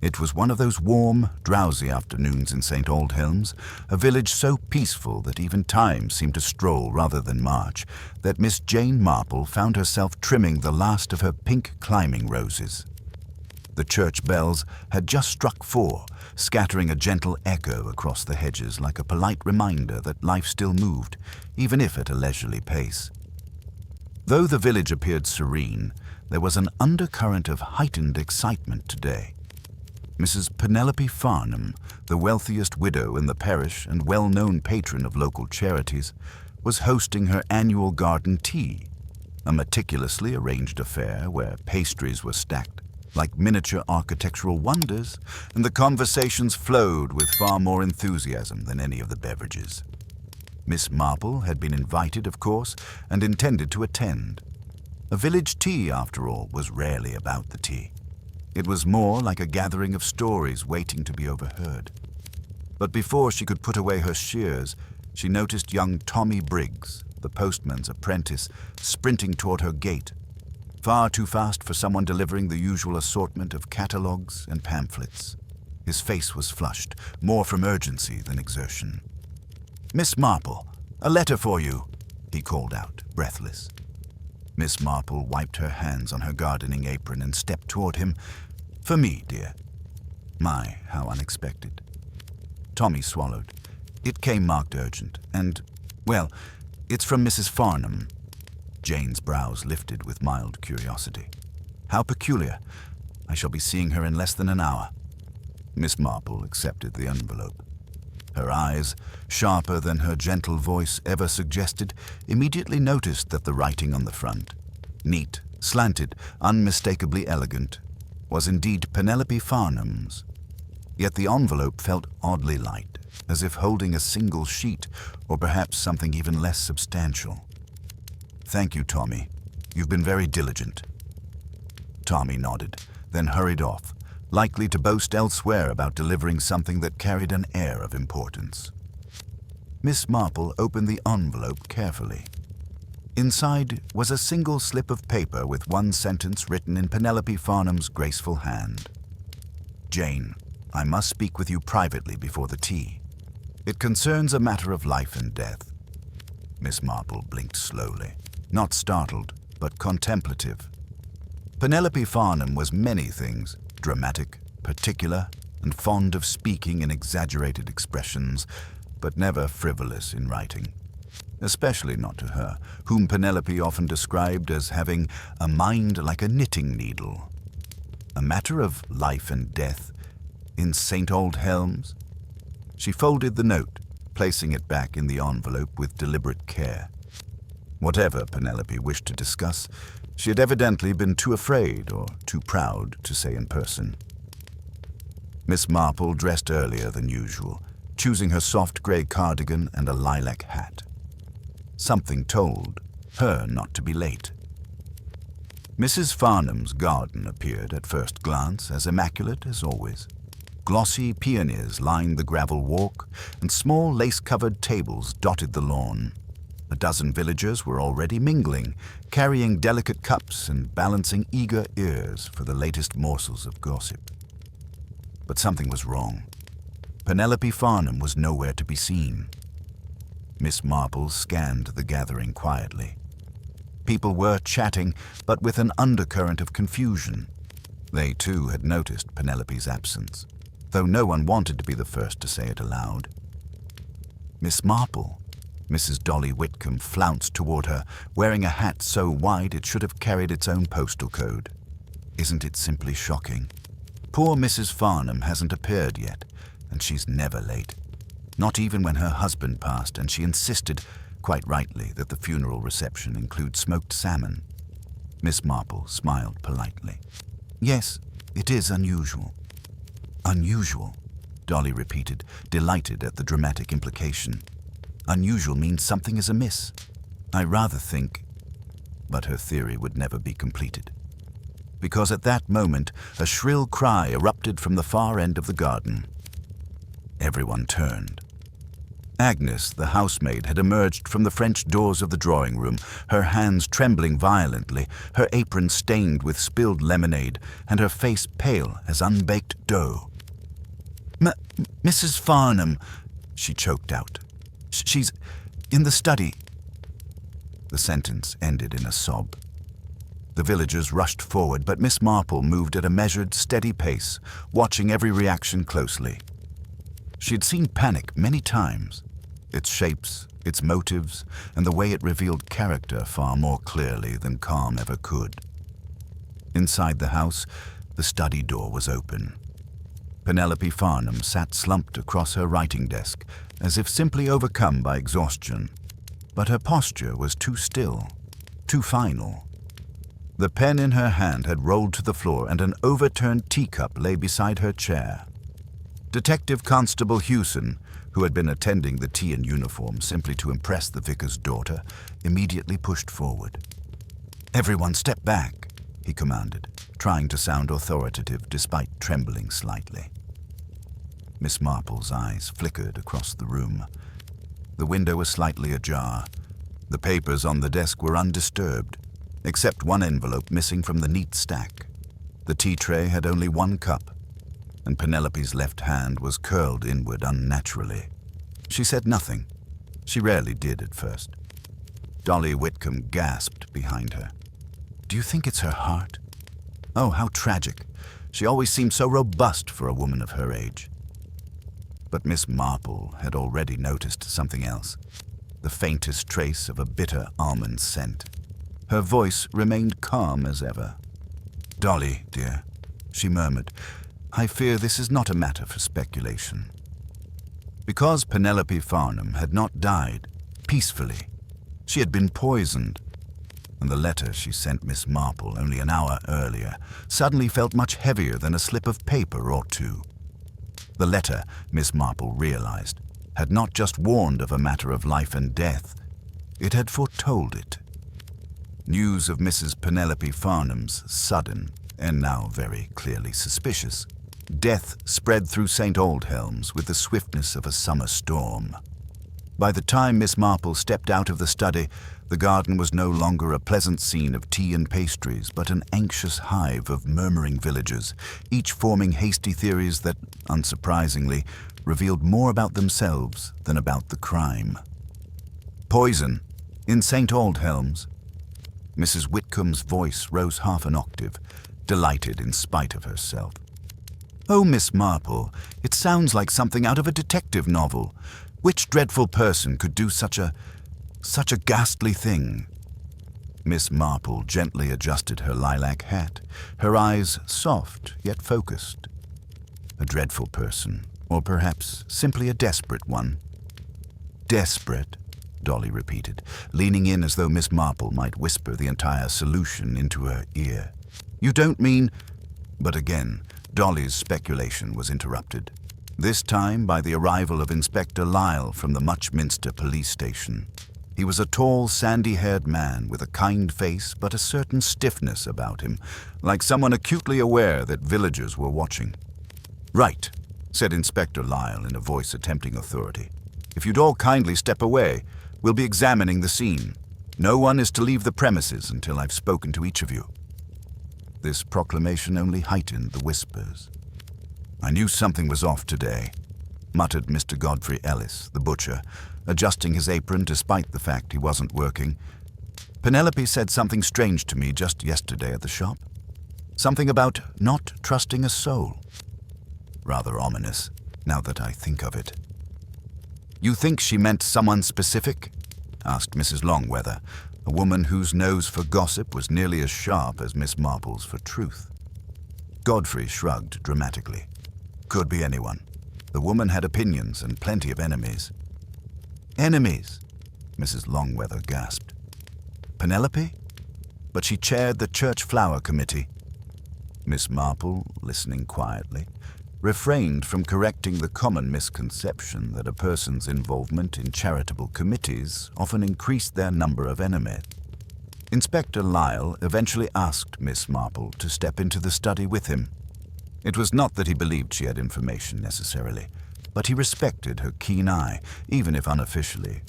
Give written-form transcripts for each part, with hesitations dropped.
It was one of those warm, drowsy afternoons in St. Aldhelm's, a village so peaceful that even time seemed to stroll rather than march, that Miss Jane Marple found herself trimming the last of her pink climbing roses. The church bells had just struck 4, scattering a gentle echo across the hedges like a polite reminder that life still moved, even if at a leisurely pace. Though the village appeared serene, there was an undercurrent of heightened excitement today. Mrs. Penelope Farnham, the wealthiest widow in the parish and well-known patron of local charities, was hosting her annual garden tea, a meticulously arranged affair where pastries were stacked like miniature architectural wonders, and the conversations flowed with far more enthusiasm than any of the beverages. Miss Marple had been invited, of course, and intended to attend. A village tea, after all, was rarely about the tea. It was more like a gathering of stories waiting to be overheard. But before she could put away her shears, she noticed young Tommy Briggs, the postman's apprentice, sprinting toward her gate, far too fast for someone delivering the usual assortment of catalogues and pamphlets. His face was flushed, more from urgency than exertion. "Miss Marple, a letter for you," he called out, breathless. Miss Marple wiped her hands on her gardening apron and stepped toward him. "For me, dear." My, how unexpected. Tommy swallowed. It came marked urgent, and, well, it's from Mrs. Farnham. Jane's brows lifted with mild curiosity. "How peculiar. I shall be seeing her in less than an hour." Miss Marple accepted the envelope. Her eyes, sharper than her gentle voice ever suggested, immediately noticed that the writing on the front, neat, slanted, unmistakably elegant, was indeed Penelope Farnham's. Yet the envelope felt oddly light, as if holding a single sheet, or perhaps something even less substantial. "Thank you, Tommy. You've been very diligent." Tommy nodded, then hurried off, likely to boast elsewhere about delivering something that carried an air of importance. Miss Marple opened the envelope carefully. Inside was a single slip of paper with one sentence written in Penelope Farnham's graceful hand. "Jane, I must speak with you privately before the tea. It concerns a matter of life and death." Miss Marple blinked slowly, not startled, but contemplative. Penelope Farnham was many things: dramatic, particular, and fond of speaking in exaggerated expressions, but never frivolous in writing. Especially not to her, whom Penelope often described as having a mind like a knitting needle. A matter of life and death in St. Aldhelm's? She folded the note, placing it back in the envelope with deliberate care. Whatever Penelope wished to discuss, she had evidently been too afraid or too proud to say in person. Miss Marple dressed earlier than usual, choosing her soft grey cardigan and a lilac hat. Something told her not to be late. Mrs. Farnham's garden appeared at first glance as immaculate as always. Glossy peonies lined the gravel walk, and small lace-covered tables dotted the lawn. A dozen villagers were already mingling, carrying delicate cups and balancing eager ears for the latest morsels of gossip. But something was wrong. Penelope Farnham was nowhere to be seen. Miss Marple scanned the gathering quietly. People were chatting, but with an undercurrent of confusion. They, too, had noticed Penelope's absence, though no one wanted to be the first to say it aloud. "Miss Marple." Mrs. Dolly Whitcomb flounced toward her, wearing a hat so wide it should have carried its own postal code. "Isn't it simply shocking? Poor Mrs. Farnham hasn't appeared yet, and she's never late. Not even when her husband passed, and she insisted, quite rightly, that the funeral reception include smoked salmon." Miss Marple smiled politely. "Yes, it is unusual." "Unusual," Dolly repeated, delighted at the dramatic implication. "Unusual means something is amiss. I rather think—" But her theory would never be completed, because at that moment a shrill cry erupted from the far end of the garden. Everyone turned. Agnes, the housemaid, had emerged from the French doors of the drawing room, her hands trembling violently, her apron stained with spilled lemonade, and her face pale as unbaked dough. Mrs. Farnham, she choked out. She's in the study. The sentence ended in a sob. The villagers rushed forward, but Miss Marple moved at a measured, steady pace, watching every reaction closely. She had seen panic many times, its shapes, its motives, and the way it revealed character far more clearly than calm ever could. Inside the house, the study door was open. Penelope Farnham sat slumped across her writing desk, as if simply overcome by exhaustion. But her posture was too still, too final. The pen in her hand had rolled to the floor, and an overturned teacup lay beside her chair. Detective Constable Hewson, who had been attending the tea in uniform simply to impress the vicar's daughter, immediately pushed forward. "Everyone step back," he commanded, trying to sound authoritative despite trembling slightly. Miss Marple's eyes flickered across the room. The window was slightly ajar. The papers on the desk were undisturbed, except one envelope missing from the neat stack. The tea tray had only one cup, and Penelope's left hand was curled inward unnaturally. She said nothing. She rarely did at first. Dolly Whitcomb gasped behind her. "Do you think it's her heart? Oh, how tragic. She always seemed so robust for a woman of her age." But Miss Marple had already noticed something else, the faintest trace of a bitter almond scent. Her voice remained calm as ever. "Dolly, dear," she murmured, "I fear this is not a matter for speculation." Because Penelope Farnham had not died peacefully, she had been poisoned, and the letter she sent Miss Marple only an hour earlier suddenly felt much heavier than a slip of paper or two. The letter, Miss Marple realized, had not just warned of a matter of life and death, it had foretold it. News of Mrs. Penelope Farnham's sudden, and now very clearly suspicious, death spread through St. Aldhelm's with the swiftness of a summer storm. By the time Miss Marple stepped out of the study, the garden was no longer a pleasant scene of tea and pastries, but an anxious hive of murmuring villagers, each forming hasty theories that, unsurprisingly, revealed more about themselves than about the crime. Poison in St. Aldhelm's. Mrs. Whitcomb's voice rose half an octave, delighted in spite of herself. "Oh, Miss Marple, it sounds like something out of a detective novel. Which dreadful person could do such a ghastly thing?" Miss Marple gently adjusted her lilac hat, her eyes soft yet focused. "A dreadful person, or perhaps simply a desperate one." "Desperate," Dolly repeated, leaning in as though Miss Marple might whisper the entire solution into her ear. "You don't mean—" But again, Dolly's speculation was interrupted, this time by the arrival of Inspector Lyle from the Muchminster police station. He was a tall, sandy-haired man with a kind face but a certain stiffness about him, like someone acutely aware that villagers were watching. "Right," said Inspector Lyle in a voice attempting authority. "If you'd all kindly step away, we'll be examining the scene. No one is to leave the premises until I've spoken to each of you." This proclamation only heightened the whispers. "I knew something was off today," muttered Mr. Godfrey Ellis, the butcher, adjusting his apron despite the fact he wasn't working. "Penelope said something strange to me just yesterday at the shop. Something about not trusting a soul. Rather ominous, now that I think of it." "You think she meant someone specific?" asked Mrs. Longweather, a woman whose nose for gossip was nearly as sharp as Miss Marple's for truth. Godfrey shrugged dramatically. "Could be anyone. The woman had opinions and plenty of enemies." "Enemies?" Mrs. Longweather gasped. "Penelope? But she chaired the church flower committee." Miss Marple, listening quietly, refrained from correcting the common misconception that a person's involvement in charitable committees often increased their number of enemies. Inspector Lyle eventually asked Miss Marple to step into the study with him. It was not that he believed she had information necessarily, but he respected her keen eye, even if unofficially.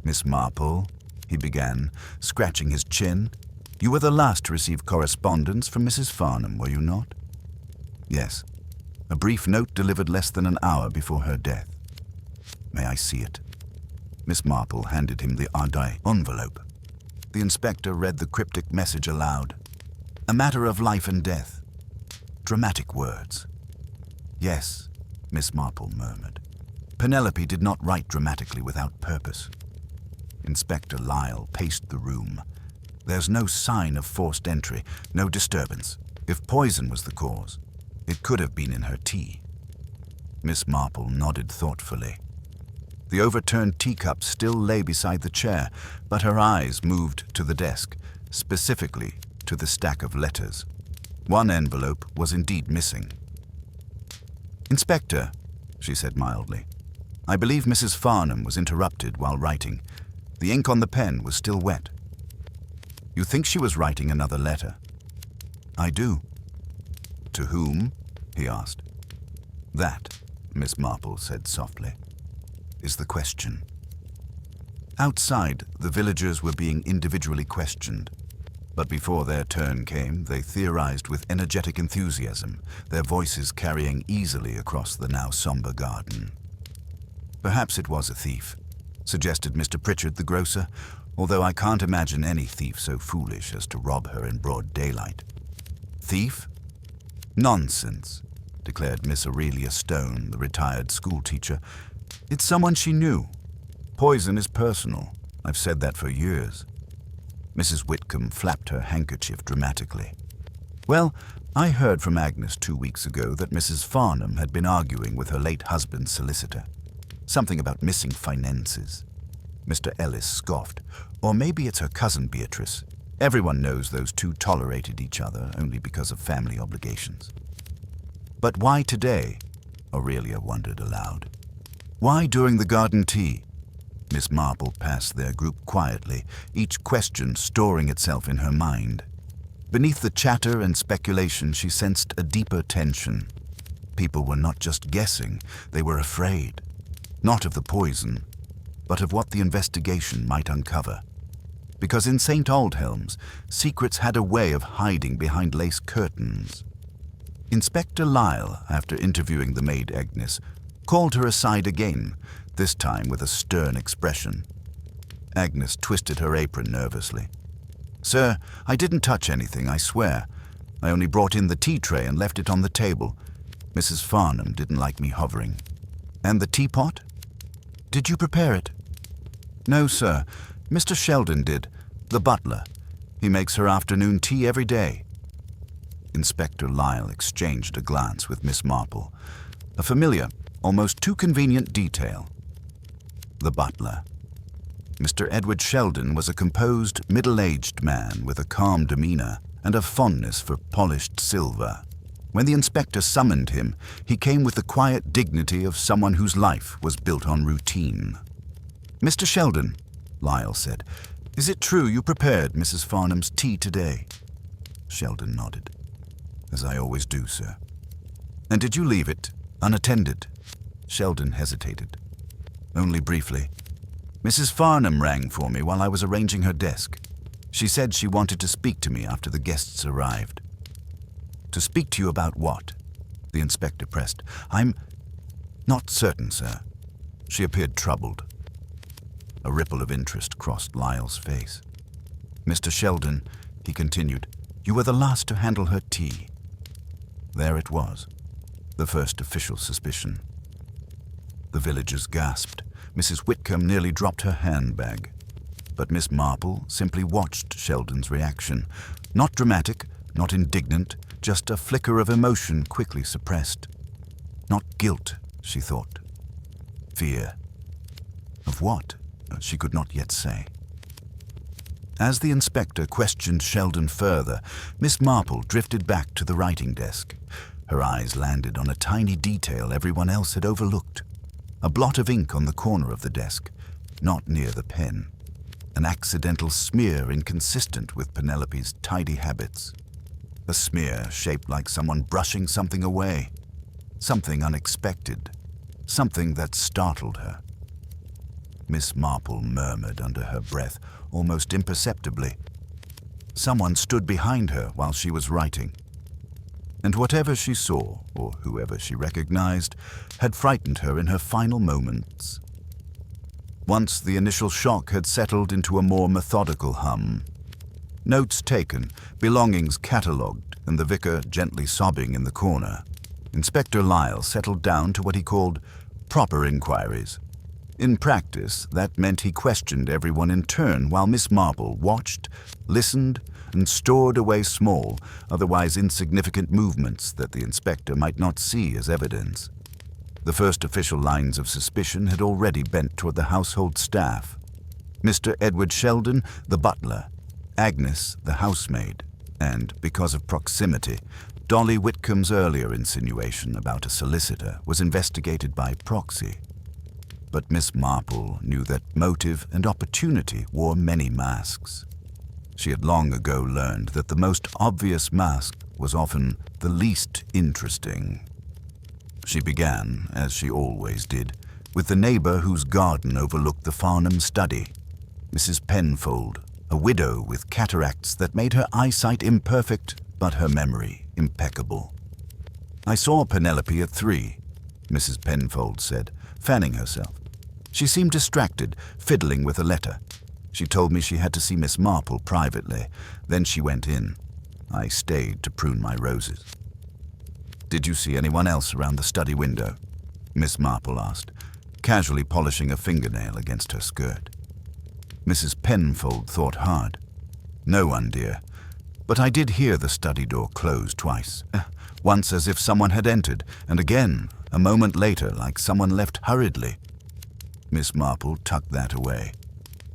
"Miss Marple," he began, scratching his chin, "you were the last to receive correspondence from Mrs. Farnham, were you not?" "Yes. A brief note delivered less than an hour before her death." "May I see it?" Miss Marple handed him the Ardai envelope. The inspector read the cryptic message aloud. "A matter of life and death. Dramatic words." "Yes," Miss Marple murmured. "Penelope did not write dramatically without purpose." Inspector Lyle paced the room. "There's no sign of forced entry, no disturbance. If poison was the cause, it could have been in her tea." Miss Marple nodded thoughtfully. The overturned teacup still lay beside the chair, but her eyes moved to the desk, specifically to the stack of letters. One envelope was indeed missing. "Inspector," she said mildly, "I believe Mrs. Farnham was interrupted while writing. The ink on the pen was still wet." "You think she was writing another letter?" "I do." "To whom?" he asked. "That," Miss Marple said softly, "is the question." Outside, the villagers were being individually questioned. But before their turn came, they theorized with energetic enthusiasm, their voices carrying easily across the now somber garden. "Perhaps it was a thief," suggested Mr. Pritchard the grocer, "although I can't imagine any thief so foolish as to rob her in broad daylight." "Thief? Nonsense," declared Miss Aurelia Stone, the retired schoolteacher. "It's someone she knew. Poison is personal. I've said that for years." Mrs. Whitcomb flapped her handkerchief dramatically. "Well, I heard from Agnes 2 weeks ago that Mrs. Farnham had been arguing with her late husband's solicitor. Something about missing finances." Mr. Ellis scoffed. "Or maybe it's her cousin Beatrice. Everyone knows those two tolerated each other only because of family obligations." "But why today?" Aurelia wondered aloud. "Why during the garden tea?" Miss Marple passed their group quietly, each question storing itself in her mind. Beneath the chatter and speculation, she sensed a deeper tension. People were not just guessing, they were afraid. Not of the poison, but of what the investigation might uncover. Because in St. Aldhelm's, secrets had a way of hiding behind lace curtains. Inspector Lyle, after interviewing the maid Agnes, called her aside again, this time with a stern expression. Agnes twisted her apron nervously. "Sir, I didn't touch anything, I swear. I only brought in the tea tray and left it on the table. Mrs. Farnham didn't like me hovering." "And the teapot? Did you prepare it?" "No, sir. Mr. Sheldon did, the butler. He makes her afternoon tea every day." Inspector Lyle exchanged a glance with Miss Marple. A familiar, almost too convenient detail. The butler. Mr. Edward Sheldon was a composed, middle-aged man with a calm demeanor and a fondness for polished silver. When the inspector summoned him, he came with the quiet dignity of someone whose life was built on routine. "Mr. Sheldon," Lyle said, "is it true you prepared Mrs. Farnham's tea today?" Sheldon nodded. "As I always do, sir." "And did you leave it unattended?" Sheldon hesitated. "Only briefly. Mrs. Farnham rang for me while I was arranging her desk. She said she wanted to speak to me after the guests arrived." "To speak to you about what?" the inspector pressed. "I'm not certain, sir." She appeared troubled. A ripple of interest crossed Lyle's face. "Mr. Sheldon," he continued, "you were the last to handle her tea." There it was, the first official suspicion. The villagers gasped. Mrs. Whitcomb nearly dropped her handbag. But Miss Marple simply watched Sheldon's reaction. Not dramatic, not indignant, just a flicker of emotion quickly suppressed. Not guilt, she thought. Fear. Of what? She could not yet say. As the inspector questioned Sheldon further, Miss Marple drifted back to the writing desk. Her eyes landed on a tiny detail everyone else had overlooked. A blot of ink on the corner of the desk, not near the pen. An accidental smear inconsistent with Penelope's tidy habits. A smear shaped like someone brushing something away. Something unexpected. something that startled her. Miss Marple murmured under her breath, almost imperceptibly. Someone stood behind her while she was writing. And whatever she saw, or whoever she recognized, had frightened her in her final moments. Once the initial shock had settled into a more methodical hum. Notes taken, belongings catalogued, and the vicar gently sobbing in the corner, Inspector Lyle settled down to what he called proper inquiries. In practice, that meant he questioned everyone in turn while Miss Marple watched, listened, and stored away small, otherwise insignificant movements that the inspector might not see as evidence. The first official lines of suspicion had already bent toward the household staff. Mr. Edward Sheldon, the butler, Agnes, the housemaid, and, because of proximity, Dolly Whitcomb's earlier insinuation about a solicitor was investigated by proxy. But Miss Marple knew that motive and opportunity wore many masks. She had long ago learned that the most obvious mask was often the least interesting. She began, as she always did, with the neighbor whose garden overlooked the Farnham study, Mrs. Penfold, a widow with cataracts that made her eyesight imperfect but her memory impeccable. "I saw Penelope at 3, Mrs. Penfold said, fanning herself. She seemed distracted, fiddling with a letter. She told me she had to see Miss Marple privately. Then she went in. I stayed to prune my roses." "Did you see anyone else around the study window?" Miss Marple asked, casually polishing a fingernail against her skirt. Mrs. Penfold thought hard. "No one, dear. But I did hear the study door close twice. Once as if someone had entered, and again, a moment later, like someone left hurriedly." Miss Marple tucked that away.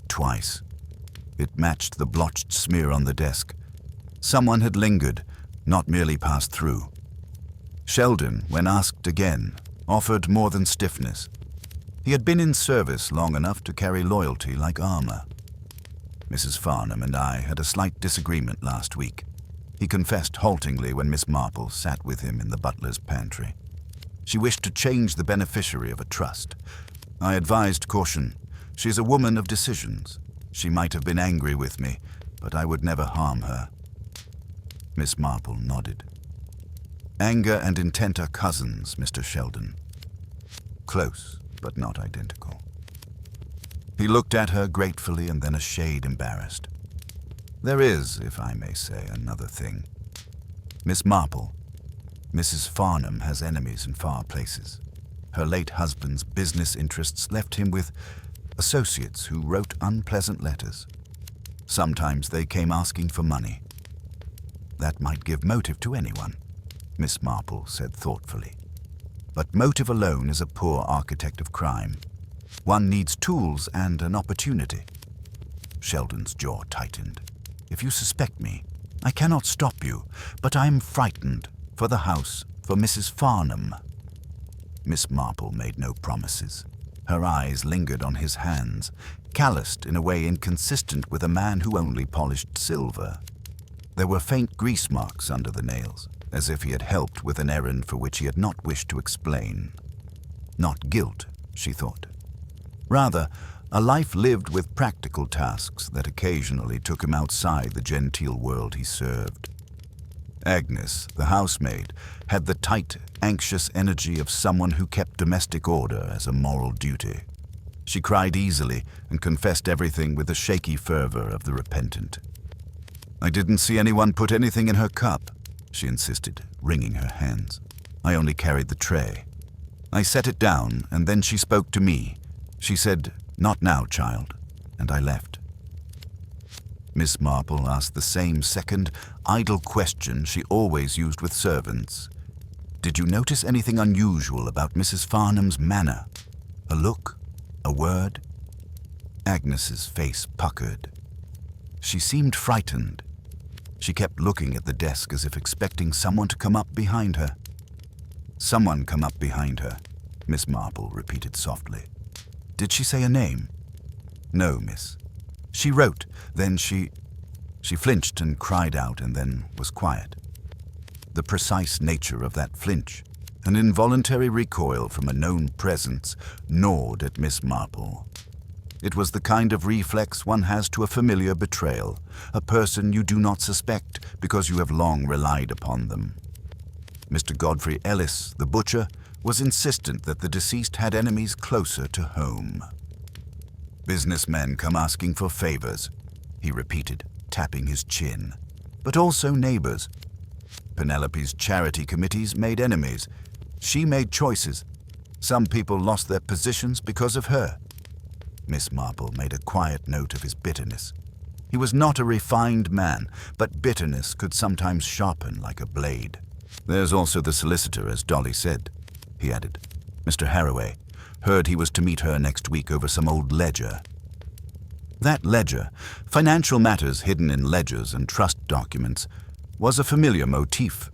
Twice. It matched the blotched smear on the desk. Someone had lingered, not merely passed through. Sheldon, when asked again, offered more than stiffness. He had been in service long enough to carry loyalty like armor. "Mrs. Farnham and I had a slight disagreement last week," he confessed haltingly when Miss Marple sat with him in the butler's pantry. "She wished to change the beneficiary of a trust. I advised caution. She's a woman of decisions. She might have been angry with me, but I would never harm her." Miss Marple nodded. "Anger and intent are cousins, Mr. Sheldon. Close, but not identical." He looked at her gratefully and then a shade embarrassed. "There is, if I may say, another thing. Miss Marple, Mrs. Farnham has enemies in far places. Her late husband's business interests left him with associates who wrote unpleasant letters. Sometimes they came asking for money. That might give motive to anyone," Miss Marple said thoughtfully. "But motive alone is a poor architect of crime. One needs tools and an opportunity." Sheldon's jaw tightened. "If you suspect me, I cannot stop you, but I am frightened for the house, for Mrs. Farnham." Miss Marple made no promises. Her eyes lingered on his hands, calloused in a way inconsistent with a man who only polished silver. There were faint grease marks under the nails, as if he had helped with an errand for which he had not wished to explain. Not guilt, she thought. Rather, a life lived with practical tasks that occasionally took him outside the genteel world he served. Agnes, the housemaid, had the tight, anxious energy of someone who kept domestic order as a moral duty. She cried easily and confessed everything with the shaky fervor of the repentant. "I didn't see anyone put anything in her cup," she insisted, wringing her hands. "I only carried the tray. I set it down, and then she spoke to me. She said, 'Not now, child,' and I left." Miss Marple asked the same second, idle question she always used with servants. "Did you notice anything unusual about Mrs. Farnham's manner? A look? A word?" Agnes's face puckered. She seemed frightened. She kept looking at the desk as if expecting someone to come up behind her. "Someone come up behind her," Miss Marple repeated softly. "Did she say a name?" "No, miss. She wrote, then she flinched and cried out and then was quiet." The precise nature of that flinch, An involuntary recoil from a known presence gnawed at Miss Marple. It was the kind of reflex one has to a familiar betrayal, a person you do not suspect because you have long relied upon them. Mr. Godfrey Ellis, the butcher, was insistent that the deceased had enemies closer to home. "Businessmen come asking for favors," he repeated, tapping his chin. "But also neighbors. Penelope's charity committees made enemies. She made choices. Some people lost their positions because of her." Miss Marple made a quiet note of his bitterness. He was not a refined man, but bitterness could sometimes sharpen like a blade. "There's also the solicitor, as Dolly said," he added. "Mr. Harroway. Heard he was to meet her next week over some old ledger." That ledger, financial matters hidden in ledgers and trust documents, was a familiar motif.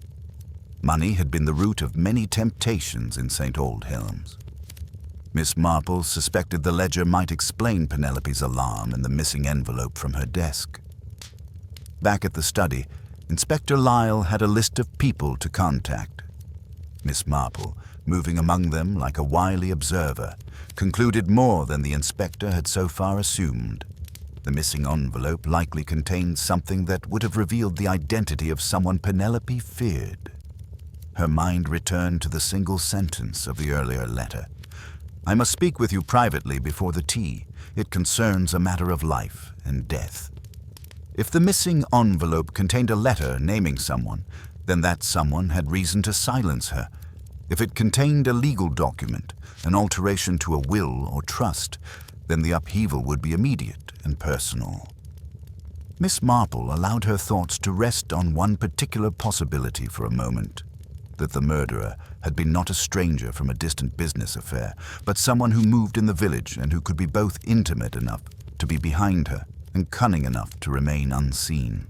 Money had been the root of many temptations in St. Aldhelm's. Miss Marple suspected the ledger might explain Penelope's alarm and the missing envelope from her desk. Back at the study, Inspector Lyle had a list of people to contact. Miss Marple, moving among them like a wily observer, concluded more than the inspector had so far assumed. The missing envelope likely contained something that would have revealed the identity of someone Penelope feared. Her mind returned to the single sentence of the earlier letter. "I must speak with you privately before the tea. It concerns a matter of life and death." If the missing envelope contained a letter naming someone, then that someone had reason to silence her. If it contained a legal document, an alteration to a will or trust, then the upheaval would be immediate and personal. Miss Marple allowed her thoughts to rest on one particular possibility for a moment, that the murderer had been not a stranger from a distant business affair, but someone who moved in the village and who could be both intimate enough to be behind her and cunning enough to remain unseen.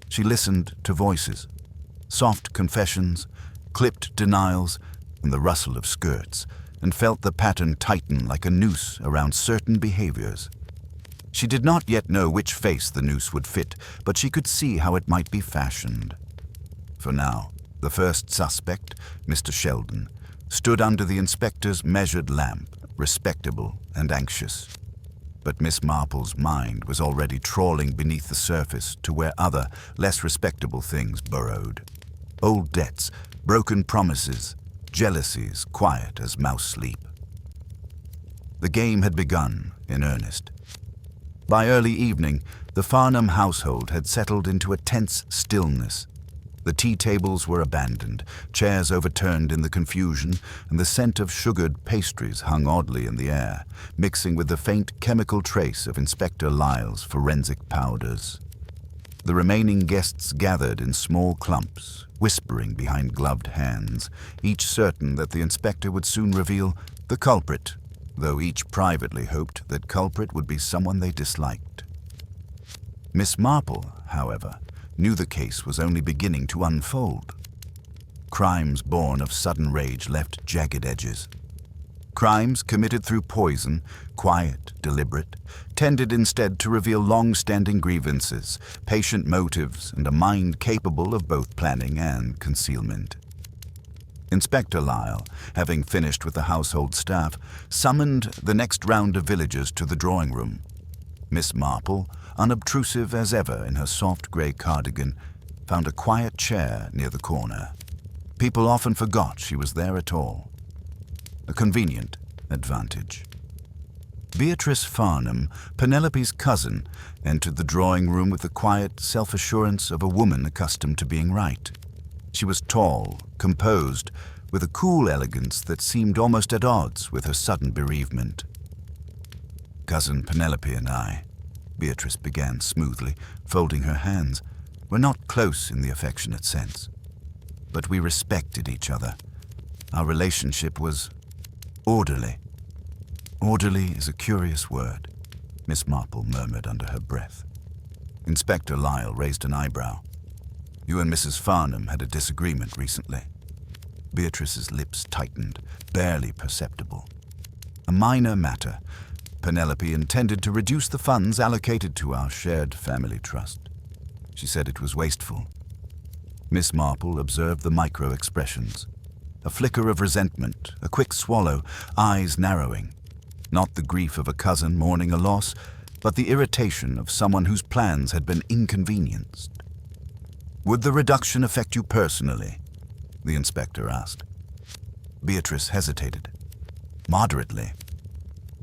She listened to voices, soft confessions, clipped denials, and the rustle of skirts, and felt the pattern tighten like a noose around certain behaviors. She did not yet know which face the noose would fit, but she could see how it might be fashioned. For now, the first suspect, Mr. Sheldon, stood under the inspector's measured lamp, respectable and anxious. But Miss Marple's mind was already trawling beneath the surface to where other, less respectable things burrowed. Old debts, broken promises, jealousies quiet as mouse sleep. The game had begun in earnest. By early evening, the Farnham household had settled into a tense stillness. The tea tables were abandoned, chairs overturned in the confusion, and the scent of sugared pastries hung oddly in the air, mixing with the faint chemical trace of Inspector Lyle's forensic powders. The remaining guests gathered in small clumps, whispering behind gloved hands, each certain that the inspector would soon reveal the culprit, though each privately hoped that culprit would be someone they disliked. Miss Marple, however, knew the case was only beginning to unfold. Crimes born of sudden rage left jagged edges. Crimes committed through poison, quiet, deliberate, tended instead to reveal long-standing grievances, patient motives, and a mind capable of both planning and concealment. Inspector Lyle, having finished with the household staff, summoned the next round of villagers to the drawing room. Miss Marple, unobtrusive as ever in her soft grey cardigan, found a quiet chair near the corner. People often forgot she was there at all. A convenient advantage. Beatrice Farnham, Penelope's cousin, entered the drawing room with the quiet self-assurance of a woman accustomed to being right. She was tall, composed, with a cool elegance that seemed almost at odds with her sudden bereavement. "Cousin Penelope and I," Beatrice began smoothly, folding her hands, "were not close in the affectionate sense. But we respected each other. Our relationship was orderly." "Orderly is a curious word," Miss Marple murmured under her breath. Inspector Lyle raised an eyebrow. "You and Mrs. Farnham had a disagreement recently." Beatrice's lips tightened, barely perceptible. "A minor matter. Penelope intended to reduce the funds allocated to our shared family trust. She said it was wasteful." Miss Marple observed the micro-expressions. A flicker of resentment, a quick swallow, eyes narrowing. Not the grief of a cousin mourning a loss, but the irritation of someone whose plans had been inconvenienced. "Would the reduction affect you personally?" the inspector asked. Beatrice hesitated. "Moderately."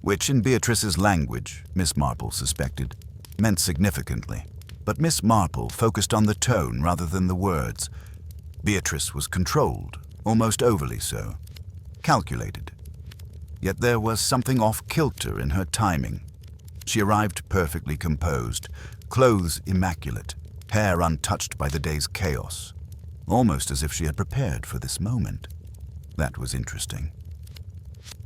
Which in Beatrice's language, Miss Marple suspected, meant significantly. But Miss Marple focused on the tone rather than the words. Beatrice was controlled, almost overly so. Calculated. Yet there was something off-kilter in her timing. She arrived perfectly composed, clothes immaculate, hair untouched by the day's chaos, almost as if she had prepared for this moment. That was interesting.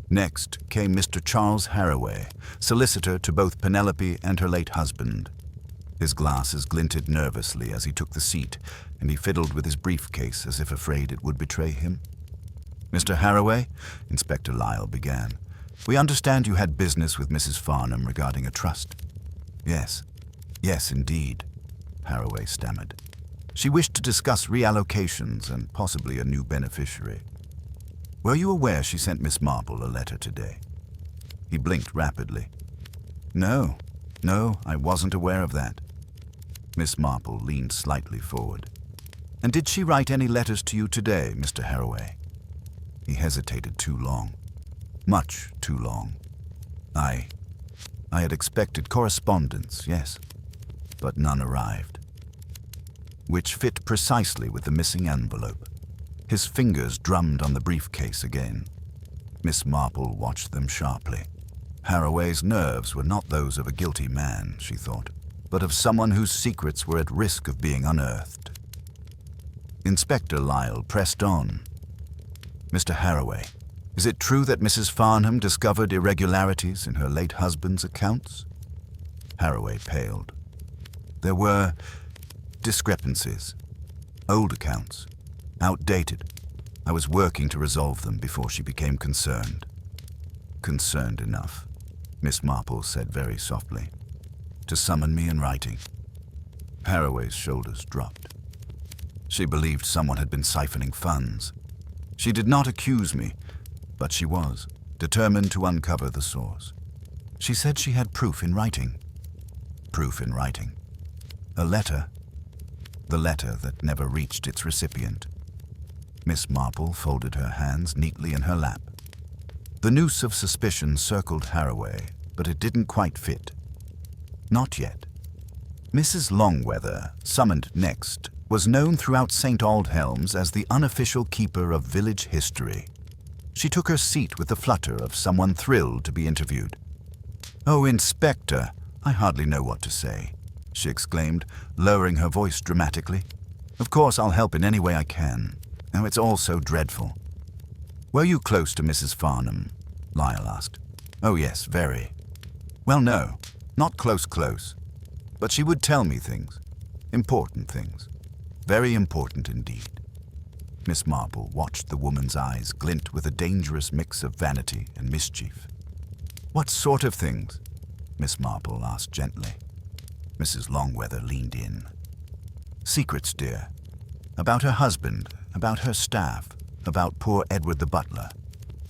Next came Mr. Charles Harroway, solicitor to both Penelope and her late husband. His glasses glinted nervously as he took the seat, and he fiddled with his briefcase as if afraid it would betray him. "Mr. Harroway," Inspector Lyle began, "we understand you had business with Mrs. Farnham regarding a trust." Yes, indeed," Harroway stammered. "She wished to discuss reallocations and possibly a new beneficiary. Were you aware she sent Miss Marple a letter today?" He blinked rapidly. No, I wasn't aware of that." Miss Marple leaned slightly forward. "And did she write any letters to you today, Mr. Harroway?" He hesitated too long. Much too long. I had expected correspondence, yes, but none arrived." Which fit precisely with the missing envelope. His fingers drummed on the briefcase again. Miss Marple watched them sharply. Harroway's nerves were not those of a guilty man, she thought, but of someone whose secrets were at risk of being unearthed. Inspector Lyle pressed on. "Mr. Harroway, is it true that Mrs. Farnham discovered irregularities in her late husband's accounts?" Harroway paled. "There were discrepancies. Old accounts. Outdated. I was working to resolve them before she became concerned." "Concerned enough," Miss Marple said very softly, "to summon me in writing." Harroway's shoulders dropped. She believed someone had been siphoning funds. She did not accuse me, but she was, determined to uncover the source. She said she had proof in writing. Proof in writing. A letter. The letter that never reached its recipient. Miss Marple folded her hands neatly in her lap. The noose of suspicion circled Harroway, but it didn't quite fit. Not yet. Mrs. Longweather, summoned next, was known throughout St. Aldhelm's as the unofficial keeper of village history. She took her seat with the flutter of someone thrilled to be interviewed. "Oh, Inspector, I hardly know what to say," she exclaimed, lowering her voice dramatically. "Of course I'll help in any way I can. Now it's all so dreadful." "Were you close to Mrs. Farnham?" Lyle asked. "Oh yes, very." "Well, no, not close. But she would tell me things. Important things. Very important indeed." Miss Marple watched the woman's eyes glint with a dangerous mix of vanity and mischief. "What sort of things?" Miss Marple asked gently. Mrs. Longweather leaned in. "Secrets, dear. About her husband, about her staff, about poor Edward the butler,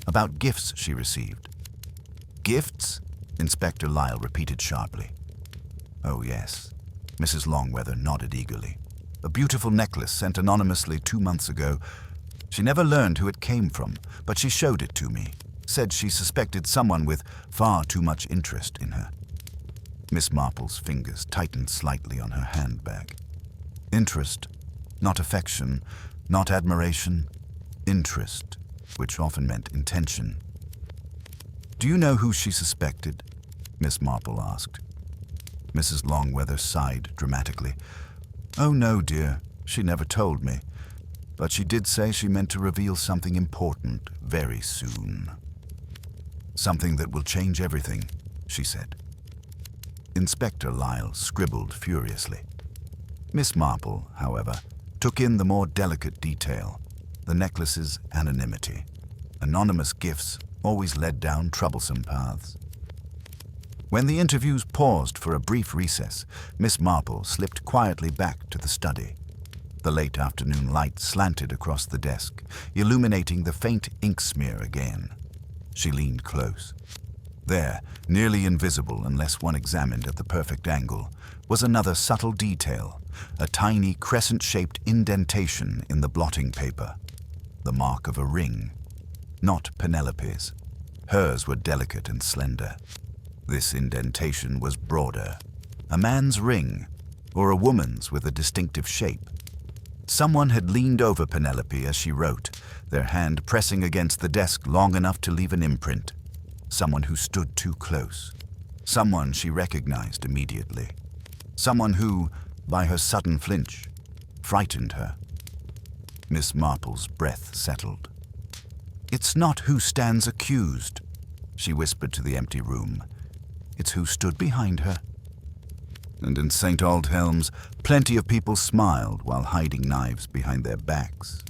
about gifts she received." "Gifts?" Inspector Lyle repeated sharply. "Oh, yes." Mrs. Longweather nodded eagerly. "A beautiful necklace sent anonymously 2 months ago. She never learned who it came from, but she showed it to me. Said she suspected someone with far too much interest in her." Miss Marple's fingers tightened slightly on her handbag. Interest, not affection, not admiration. Interest, which often meant intention. "Do you know who she suspected?" Miss Marple asked. Mrs. Longweather sighed dramatically. "Oh no, dear, she never told me. But she did say she meant to reveal something important very soon. Something that will change everything," she said. Inspector Lyle scribbled furiously. Miss Marple, however, took in the more delicate detail, the necklace's anonymity. Anonymous gifts always led down troublesome paths. When the interviews paused for a brief recess, Miss Marple slipped quietly back to the study. The late afternoon light slanted across the desk, illuminating the faint ink smear again. She leaned close. There, nearly invisible unless one examined at the perfect angle, was another subtle detail, a tiny crescent-shaped indentation in the blotting paper. The mark of a ring. Not Penelope's. Hers were delicate and slender. This indentation was broader. A man's ring, or a woman's with a distinctive shape. Someone had leaned over Penelope as she wrote, their hand pressing against the desk long enough to leave an imprint. Someone who stood too close. Someone she recognized immediately. Someone who, by her sudden flinch, frightened her. Miss Marple's breath settled. "It's not who stands accused," she whispered to the empty room. "It's who stood behind her." And in St. Aldhelm's, plenty of people smiled while hiding knives behind their backs.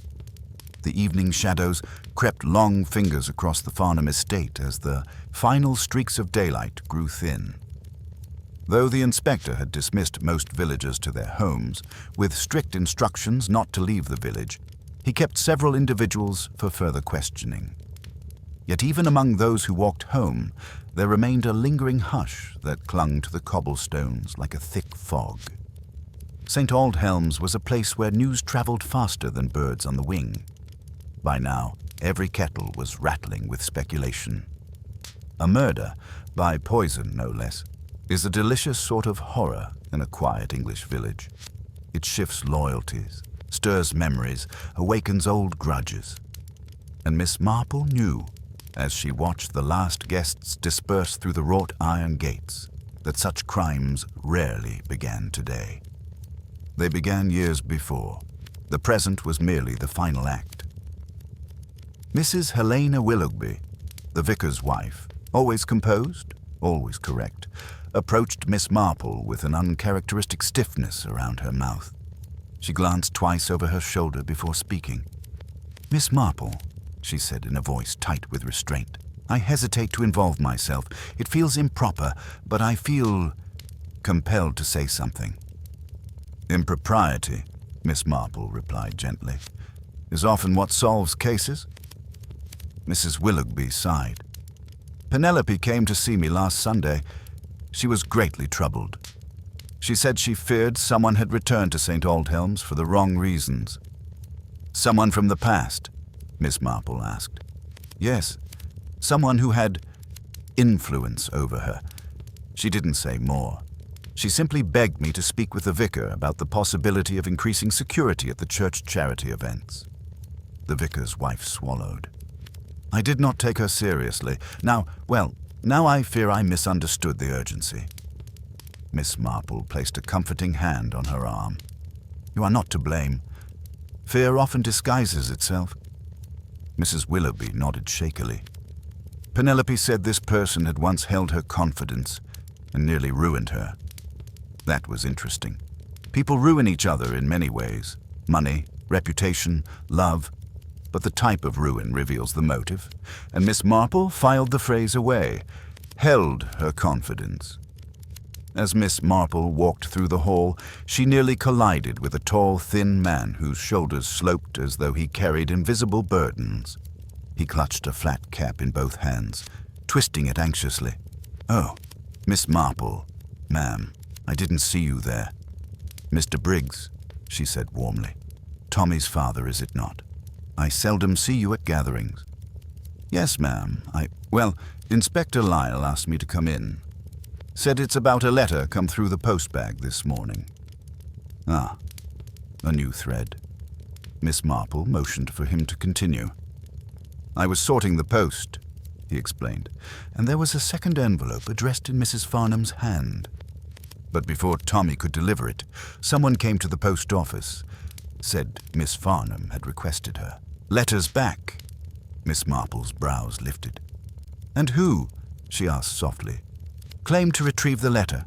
The evening shadows crept long fingers across the Farnham estate as the final streaks of daylight grew thin. Though the inspector had dismissed most villagers to their homes, with strict instructions not to leave the village, he kept several individuals for further questioning. Yet even among those who walked home, there remained a lingering hush that clung to the cobblestones like a thick fog. St. Aldhelm's was a place where news traveled faster than birds on the wing. By now, every kettle was rattling with speculation. A murder, by poison no less, is a delicious sort of horror in a quiet English village. It shifts loyalties, stirs memories, awakens old grudges. And Miss Marple knew, as she watched the last guests disperse through the wrought iron gates, that such crimes rarely began today. They began years before. The present was merely the final act. Mrs. Helena Willoughby, the vicar's wife, always composed, always correct, approached Miss Marple with an uncharacteristic stiffness around her mouth. She glanced twice over her shoulder before speaking. "Miss Marple," she said in a voice tight with restraint, "I hesitate to involve myself. It feels improper, but I feel compelled to say something." "Impropriety," Miss Marple replied gently, "is often what solves cases." Mrs. Willoughby sighed. "Penelope came to see me last Sunday. She was greatly troubled. She said she feared someone had returned to St. Aldhelm's for the wrong reasons." "Someone from the past?" Miss Marple asked. "Yes, someone who had influence over her. She didn't say more. She simply begged me to speak with the vicar about the possibility of increasing security at the church charity events." The vicar's wife swallowed. "I did not take her seriously. Now I fear I misunderstood the urgency." Miss Marple placed a comforting hand on her arm. "You are not to blame. Fear often disguises itself." Mrs. Willoughby nodded shakily. "Penelope said this person had once held her confidence and nearly ruined her. That was interesting. People ruin each other in many ways. Money, reputation, love. But the type of ruin reveals the motive, and Miss Marple filed the phrase away, held her confidence. As Miss Marple walked through the hall, she nearly collided with a tall, thin man whose shoulders sloped as though he carried invisible burdens. He clutched a flat cap in both hands, twisting it anxiously. "Oh, Miss Marple, ma'am, I didn't see you there." "Mr. Briggs," she said warmly. "Tommy's father, is it not? I seldom see you at gatherings." "Yes, ma'am. Inspector Lyle asked me to come in. Said it's about a letter come through the postbag this morning." "Ah, a new thread." Miss Marple motioned for him to continue. "I was sorting the post," he explained, "and there was a second envelope addressed in Mrs. Farnham's hand. But before Tommy could deliver it, someone came to the post office. Said Miss Farnham had requested her. Letters back." Miss Marple's brows lifted. "And who?" she asked softly. "Claimed to retrieve the letter."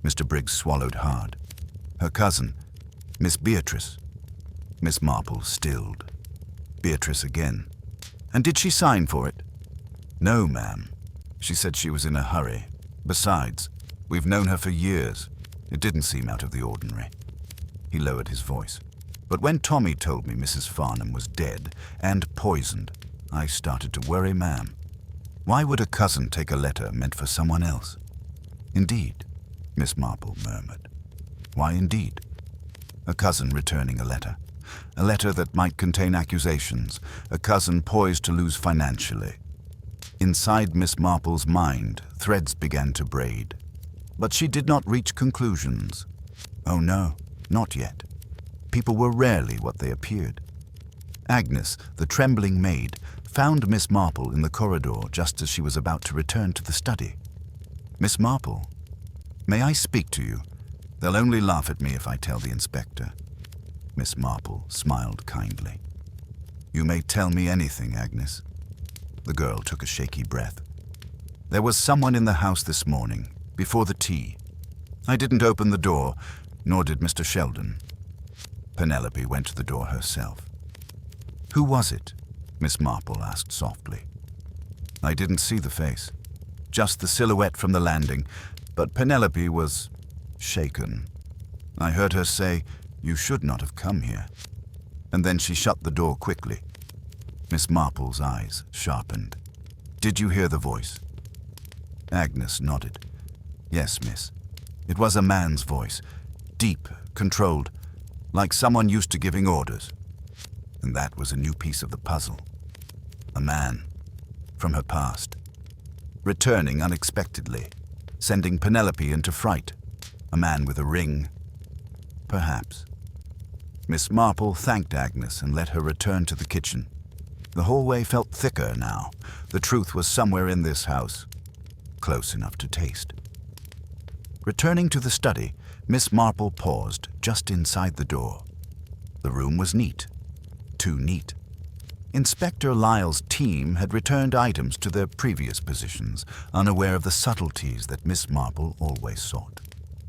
Mr. Briggs swallowed hard. "Her cousin, Miss Beatrice." Miss Marple stilled. Beatrice again. "And did she sign for it?" "No, ma'am. She said she was in a hurry. Besides, we've known her for years. It didn't seem out of the ordinary." He lowered his voice. But when Tommy told me Mrs. Farnham was dead and poisoned, I started to worry, ma'am. Why would a cousin take a letter meant for someone else? Indeed, Miss Marple murmured. Why indeed? A cousin returning a letter that might contain accusations, a cousin poised to lose financially. Inside Miss Marple's mind, threads began to braid. But she did not reach conclusions. Oh no, not yet. People were rarely what they appeared. Agnes, the trembling maid, found Miss Marple in the corridor just as she was about to return to the study. Miss Marple, may I speak to you? They'll only laugh at me if I tell the inspector. Miss Marple smiled kindly. You may tell me anything, Agnes. The girl took a shaky breath. There was someone in the house this morning, before the tea. I didn't open the door, nor did Mr. Sheldon. Penelope went to the door herself. Who was it? Miss Marple asked softly. I didn't see the face, just the silhouette from the landing, but Penelope was shaken. I heard her say, "You should not have come here." And then she shut the door quickly. Miss Marple's eyes sharpened. Did you hear the voice? Agnes nodded. Yes, miss. It was a man's voice, deep, controlled, like someone used to giving orders. And that was a new piece of the puzzle. A man, from her past, returning unexpectedly, sending Penelope into fright. A man with a ring, perhaps. Miss Marple thanked Agnes and let her return to the kitchen. The hallway felt thicker now. The truth was somewhere in this house, close enough to taste. Returning to the study, Miss Marple paused just inside the door. The room was neat. Too neat. Inspector Lyle's team had returned items to their previous positions, unaware of the subtleties that Miss Marple always sought.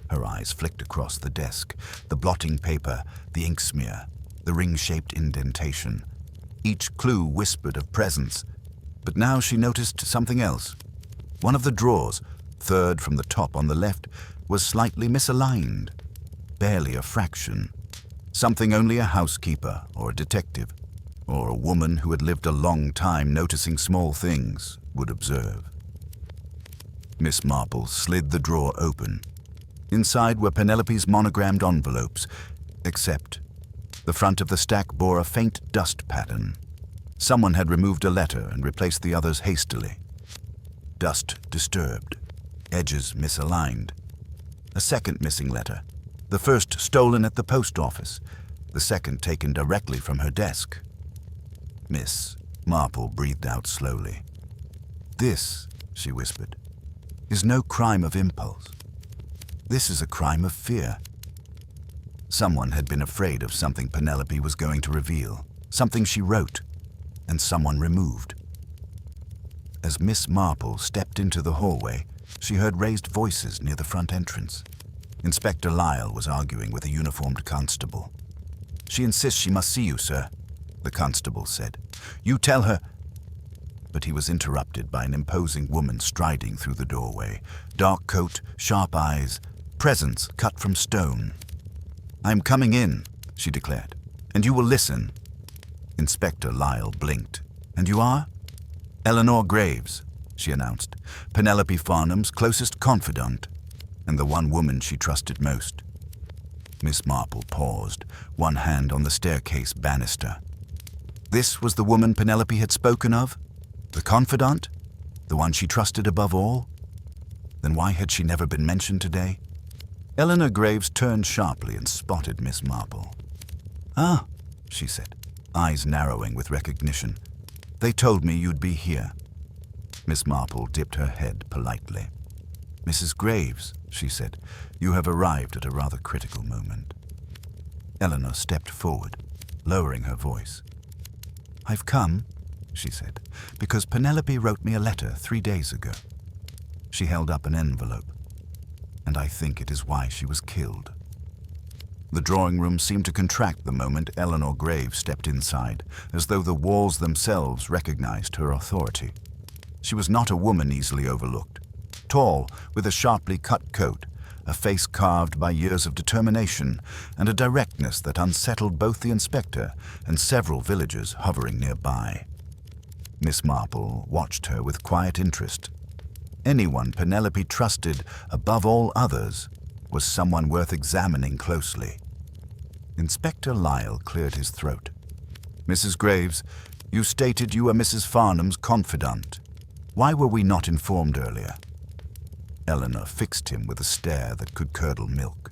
Her eyes flicked across the desk, the blotting paper, the ink smear, the ring-shaped indentation. Each clue whispered of presence, but now she noticed something else. One of the drawers, third from the top on the left, was slightly misaligned, barely a fraction. Something only a housekeeper or a detective, or a woman who had lived a long time noticing small things, would observe. Miss Marple slid the drawer open. Inside were Penelope's monogrammed envelopes, except the front of the stack bore a faint dust pattern. Someone had removed a letter and replaced the others hastily. Dust disturbed, edges misaligned. A second missing letter, the first stolen at the post office, the second taken directly from her desk. Miss Marple breathed out slowly. This, she whispered, is no crime of impulse. This is a crime of fear. Someone had been afraid of something Penelope was going to reveal, something she wrote, and someone removed. As Miss Marple stepped into the hallway, she heard raised voices near the front entrance. Inspector Lyle was arguing with a uniformed constable. She insists she must see you, sir, the constable said. You tell her... But he was interrupted by an imposing woman striding through the doorway. Dark coat, sharp eyes, presence cut from stone. I'm coming in, she declared, and you will listen. Inspector Lyle blinked. And you are? Eleanor Graves, she announced, Penelope Farnham's closest confidant, and the one woman she trusted most. Miss Marple paused, one hand on the staircase banister. This was the woman Penelope had spoken of? The confidant? The one she trusted above all? Then why had she never been mentioned today? Eleanor Graves turned sharply and spotted Miss Marple. Ah, she said, eyes narrowing with recognition. They told me you'd be here. Miss Marple dipped her head politely. Mrs. Graves, she said, you have arrived at a rather critical moment. Eleanor stepped forward, lowering her voice. I've come, she said, because Penelope wrote me a letter 3 days ago. She held up an envelope, and I think it is why she was killed. The drawing room seemed to contract the moment Eleanor Graves stepped inside, as though the walls themselves recognized her authority. She was not a woman easily overlooked. Tall, with a sharply cut coat, a face carved by years of determination, and a directness that unsettled both the inspector and several villagers hovering nearby. Miss Marple watched her with quiet interest. Anyone Penelope trusted above all others was someone worth examining closely. Inspector Lyle cleared his throat. "Mrs. Graves, you stated you were Mrs. Farnham's confidant. Why were we not informed earlier?" Eleanor fixed him with a stare that could curdle milk.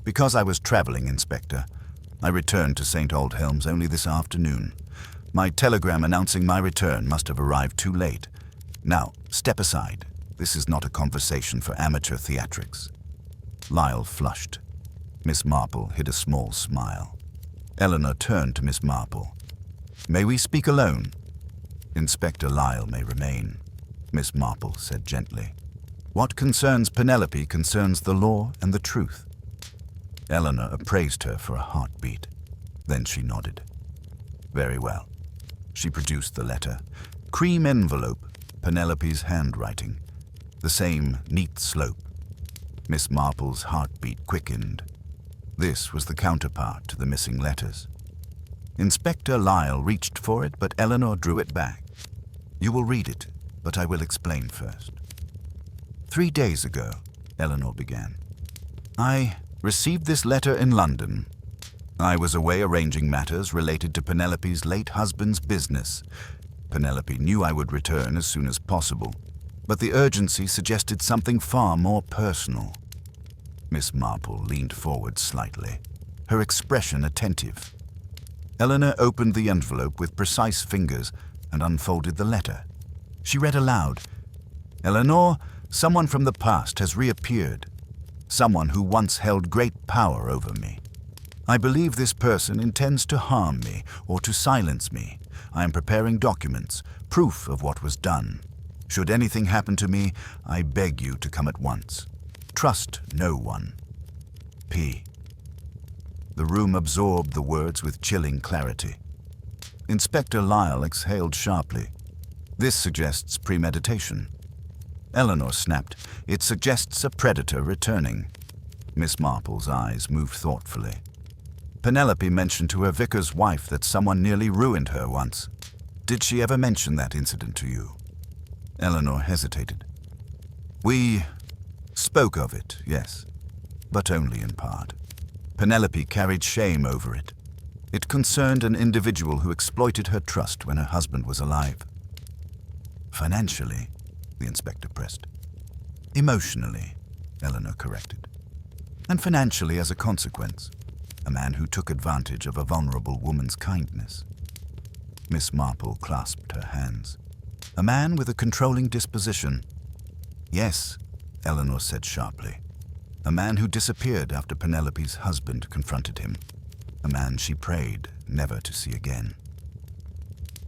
"Because I was traveling, Inspector. I returned to St. Aldhelm's only this afternoon. My telegram announcing my return must have arrived too late. Now, step aside. This is not a conversation for amateur theatrics." Lyle flushed. Miss Marple hid a small smile. Eleanor turned to Miss Marple. "May we speak alone?" "Inspector Lyle may remain," Miss Marple said gently. "What concerns Penelope concerns the law and the truth." Eleanor appraised her for a heartbeat. Then she nodded. "Very well." She produced the letter. Cream envelope, Penelope's handwriting. The same neat slope. Miss Marple's heartbeat quickened. This was the counterpart to the missing letters. Inspector Lyle reached for it, but Eleanor drew it back. "You will read it, but I will explain first." 3 days ago, Eleanor began, I received this letter in London. I was away arranging matters related to Penelope's late husband's business. Penelope knew I would return as soon as possible, but the urgency suggested something far more personal. Miss Marple leaned forward slightly, her expression attentive. Eleanor opened the envelope with precise fingers and unfolded the letter. She read aloud, "Eleanor, someone from the past has reappeared. Someone who once held great power over me. I believe this person intends to harm me or to silence me. I am preparing documents, proof of what was done. Should anything happen to me, I beg you to come at once. Trust no one. P." The room absorbed the words with chilling clarity. Inspector Lyle exhaled sharply. "This suggests premeditation." Eleanor snapped, "It suggests a predator returning." Miss Marple's eyes moved thoughtfully. "Penelope mentioned to her vicar's wife that someone nearly ruined her once. Did she ever mention that incident to you?" Eleanor hesitated. "We spoke of it, yes, but only in part. Penelope carried shame over it. It concerned an individual who exploited her trust when her husband was alive." "Financially?" the inspector pressed. "Emotionally," Eleanor corrected. "And financially as a consequence. A man who took advantage of a vulnerable woman's kindness." Miss Marple clasped her hands. "A man with a controlling disposition." "Yes," Eleanor said sharply. "A man who disappeared after Penelope's husband confronted him. A man she prayed never to see again."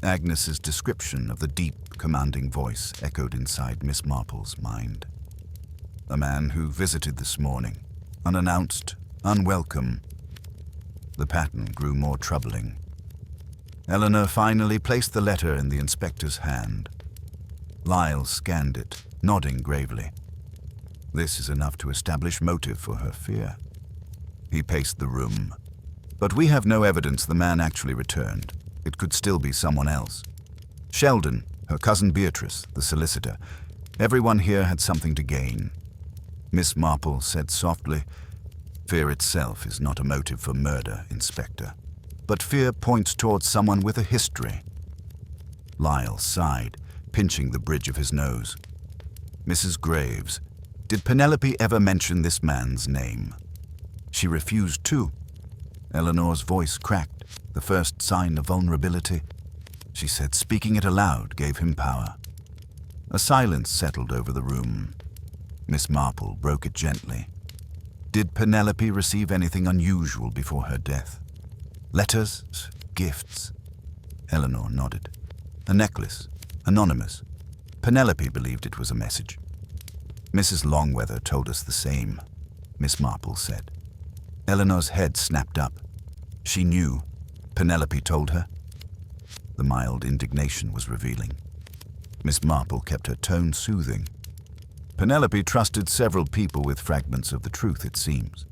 Agnes's description of the deep, commanding voice echoed inside Miss Marple's mind. "A man who visited this morning, unannounced, unwelcome." The pattern grew more troubling. Eleanor finally placed the letter in the inspector's hand. Lyle scanned it, nodding gravely. "This is enough to establish motive for her fear." He paced the room. "But we have no evidence the man actually returned. It could still be someone else. Sheldon, her cousin Beatrice, the solicitor. Everyone here had something to gain." Miss Marple said softly, "Fear itself is not a motive for murder, Inspector. But fear points towards someone with a history." Lyle sighed, pinching the bridge of his nose. "Mrs. Graves, did Penelope ever mention this man's name?" "She refused to." Eleanor's voice cracked, the first sign of vulnerability. She said speaking it aloud gave him power. A silence settled over the room. Miss Marple broke it gently. "Did Penelope receive anything unusual before her death? Letters? Gifts?" Eleanor nodded. "A necklace. Anonymous. Penelope believed it was a message." "Mrs. Longweather told us the same," Miss Marple said. Eleanor's head snapped up. She knew. Penelope told her. The mild indignation was revealing. Miss Marple kept her tone soothing. Penelope trusted several people with fragments of the truth, it seems.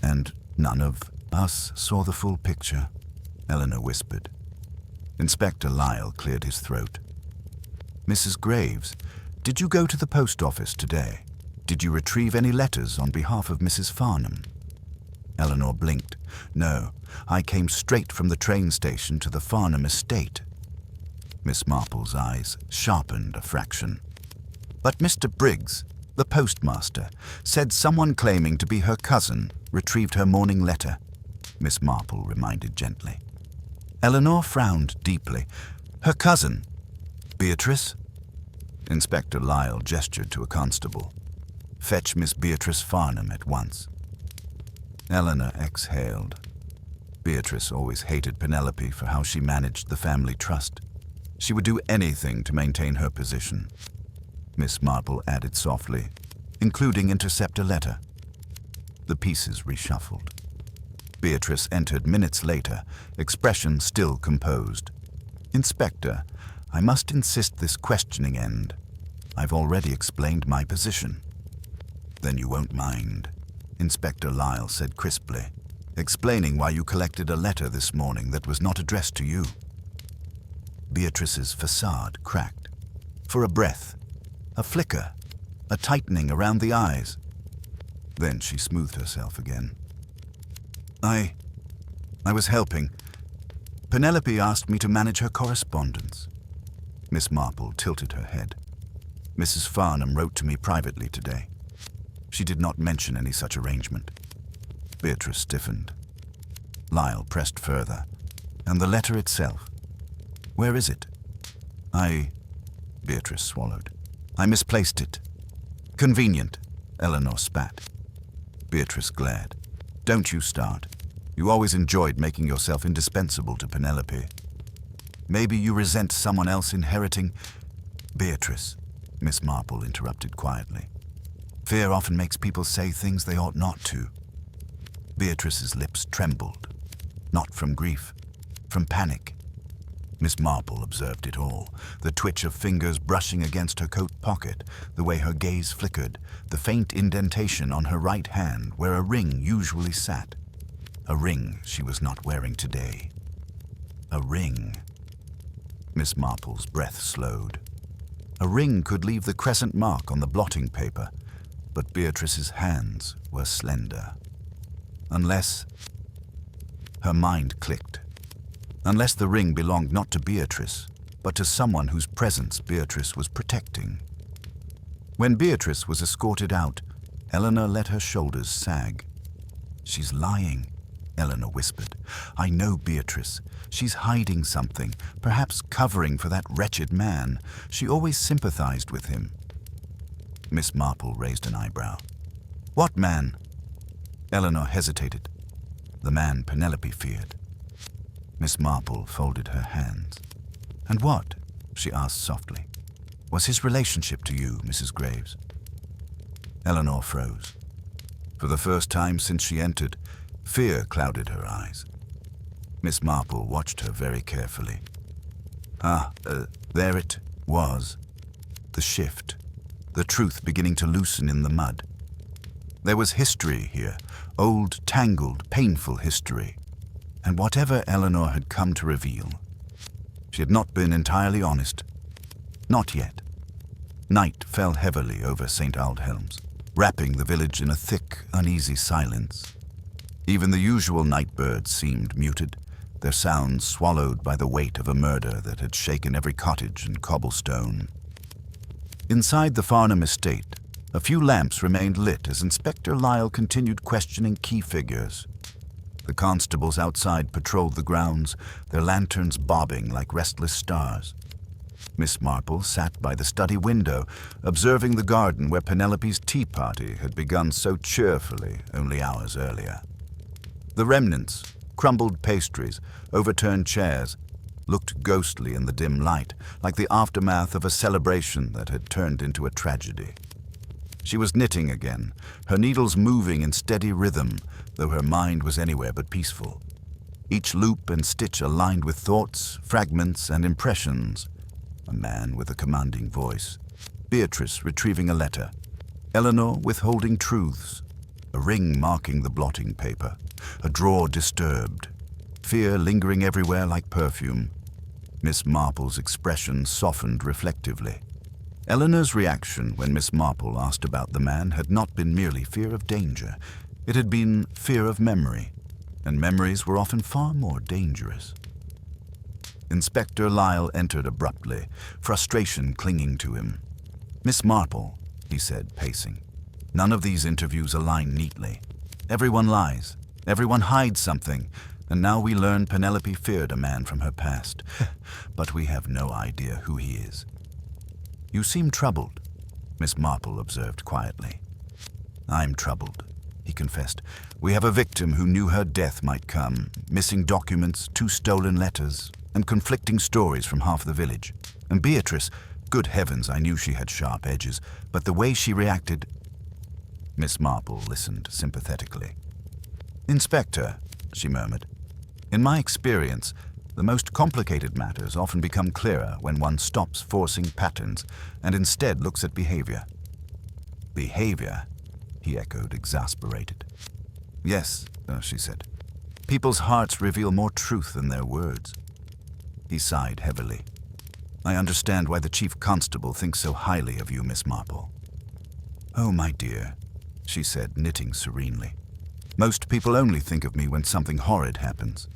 And none of us saw the full picture, Eleanor whispered. Inspector Lyle cleared his throat. Mrs. Graves, did you go to the post office today? Did you retrieve any letters on behalf of Mrs. Farnham? Eleanor blinked. No, I came straight from the train station to the Farnham estate. Miss Marple's eyes sharpened a fraction. But Mr. Briggs, the postmaster, said someone claiming to be her cousin retrieved her morning letter, Miss Marple reminded gently. Eleanor frowned deeply. Her cousin? Beatrice? Inspector Lyle gestured to a constable. Fetch Miss Beatrice Farnham at once. Eleanor exhaled. Beatrice always hated Penelope for how she managed the family trust. She would do anything to maintain her position. Miss Marple added softly, including intercept a letter. The pieces reshuffled. Beatrice entered minutes later, expression still composed. Inspector, I must insist this questioning end. I've already explained my position. Then you won't mind, Inspector Lyle said crisply, explaining why you collected a letter this morning that was not addressed to you. Beatrice's facade cracked. For a breath, a flicker, a tightening around the eyes. Then she smoothed herself again. I was helping. Penelope asked me to manage her correspondence. Miss Marple tilted her head. Mrs. Farnham wrote to me privately today. She did not mention any such arrangement. Beatrice stiffened. Lyle pressed further. And the letter itself? Where is it? Beatrice swallowed. I misplaced it. Convenient, Eleanor spat. Beatrice glared. Don't you start. You always enjoyed making yourself indispensable to Penelope. Maybe you resent someone else inheriting... Beatrice, Miss Marple interrupted quietly. Fear often makes people say things they ought not to. Beatrice's lips trembled. Not from grief, from panic. Miss Marple observed it all, the twitch of fingers brushing against her coat pocket, the way her gaze flickered, the faint indentation on her right hand where a ring usually sat. A ring she was not wearing today. A ring. Miss Marple's breath slowed. A ring could leave the crescent mark on the blotting paper, but Beatrice's hands were slender. Unless... Her mind clicked. Unless the ring belonged not to Beatrice, but to someone whose presence Beatrice was protecting. When Beatrice was escorted out, Eleanor let her shoulders sag. She's lying, Eleanor whispered. I know Beatrice. She's hiding something, perhaps covering for that wretched man. She always sympathized with him. Miss Marple raised an eyebrow. What man? Eleanor hesitated. The man Penelope feared. Miss Marple folded her hands. And what? She asked softly. Was his relationship to you, Mrs. Graves? Eleanor froze. For the first time since she entered, fear clouded her eyes. Miss Marple watched her very carefully. There it was. The shift. The truth beginning to loosen in the mud. There was history here, old, tangled, painful history. And whatever Eleanor had come to reveal, she had not been entirely honest. Not yet. Night fell heavily over St. Aldhelm's, wrapping the village in a thick, uneasy silence. Even the usual night birds seemed muted, their sounds swallowed by the weight of a murder that had shaken every cottage and cobblestone. Inside the Farnham estate, a few lamps remained lit as Inspector Lyle continued questioning key figures. The constables outside patrolled the grounds, their lanterns bobbing like restless stars. Miss Marple sat by the study window, observing the garden where Penelope's tea party had begun so cheerfully only hours earlier. The remnants, crumbled pastries, overturned chairs, looked ghostly in the dim light, like the aftermath of a celebration that had turned into a tragedy. She was knitting again, her needles moving in steady rhythm, though her mind was anywhere but peaceful. Each loop and stitch aligned with thoughts, fragments, and impressions. A man with a commanding voice. Beatrice retrieving a letter. Eleanor withholding truths. A ring marking the blotting paper. A drawer disturbed. Fear lingering everywhere like perfume. Miss Marple's expression softened reflectively. Eleanor's reaction when Miss Marple asked about the man had not been merely fear of danger. It had been fear of memory, and memories were often far more dangerous. Inspector Lyle entered abruptly, frustration clinging to him. "Miss Marple," he said, pacing. "None of these interviews align neatly. Everyone lies. Everyone hides something. And now we learn Penelope feared a man from her past. But we have no idea who he is." "You seem troubled," Miss Marple observed quietly. "I'm troubled," he confessed. "We have a victim who knew her death might come. Missing documents, 2 stolen letters, and conflicting stories from half the village. And Beatrice, good heavens, I knew she had sharp edges, but the way she reacted—" Miss Marple listened sympathetically. "Inspector," she murmured, "in my experience, the most complicated matters often become clearer when one stops forcing patterns and instead looks at behavior." "Behavior?" he echoed, exasperated. "Yes," she said. "People's hearts reveal more truth than their words." He sighed heavily. "I understand why the chief constable thinks so highly of you, Miss Marple." "Oh, my dear," she said, knitting serenely. "Most people only think of me when something horrid happens.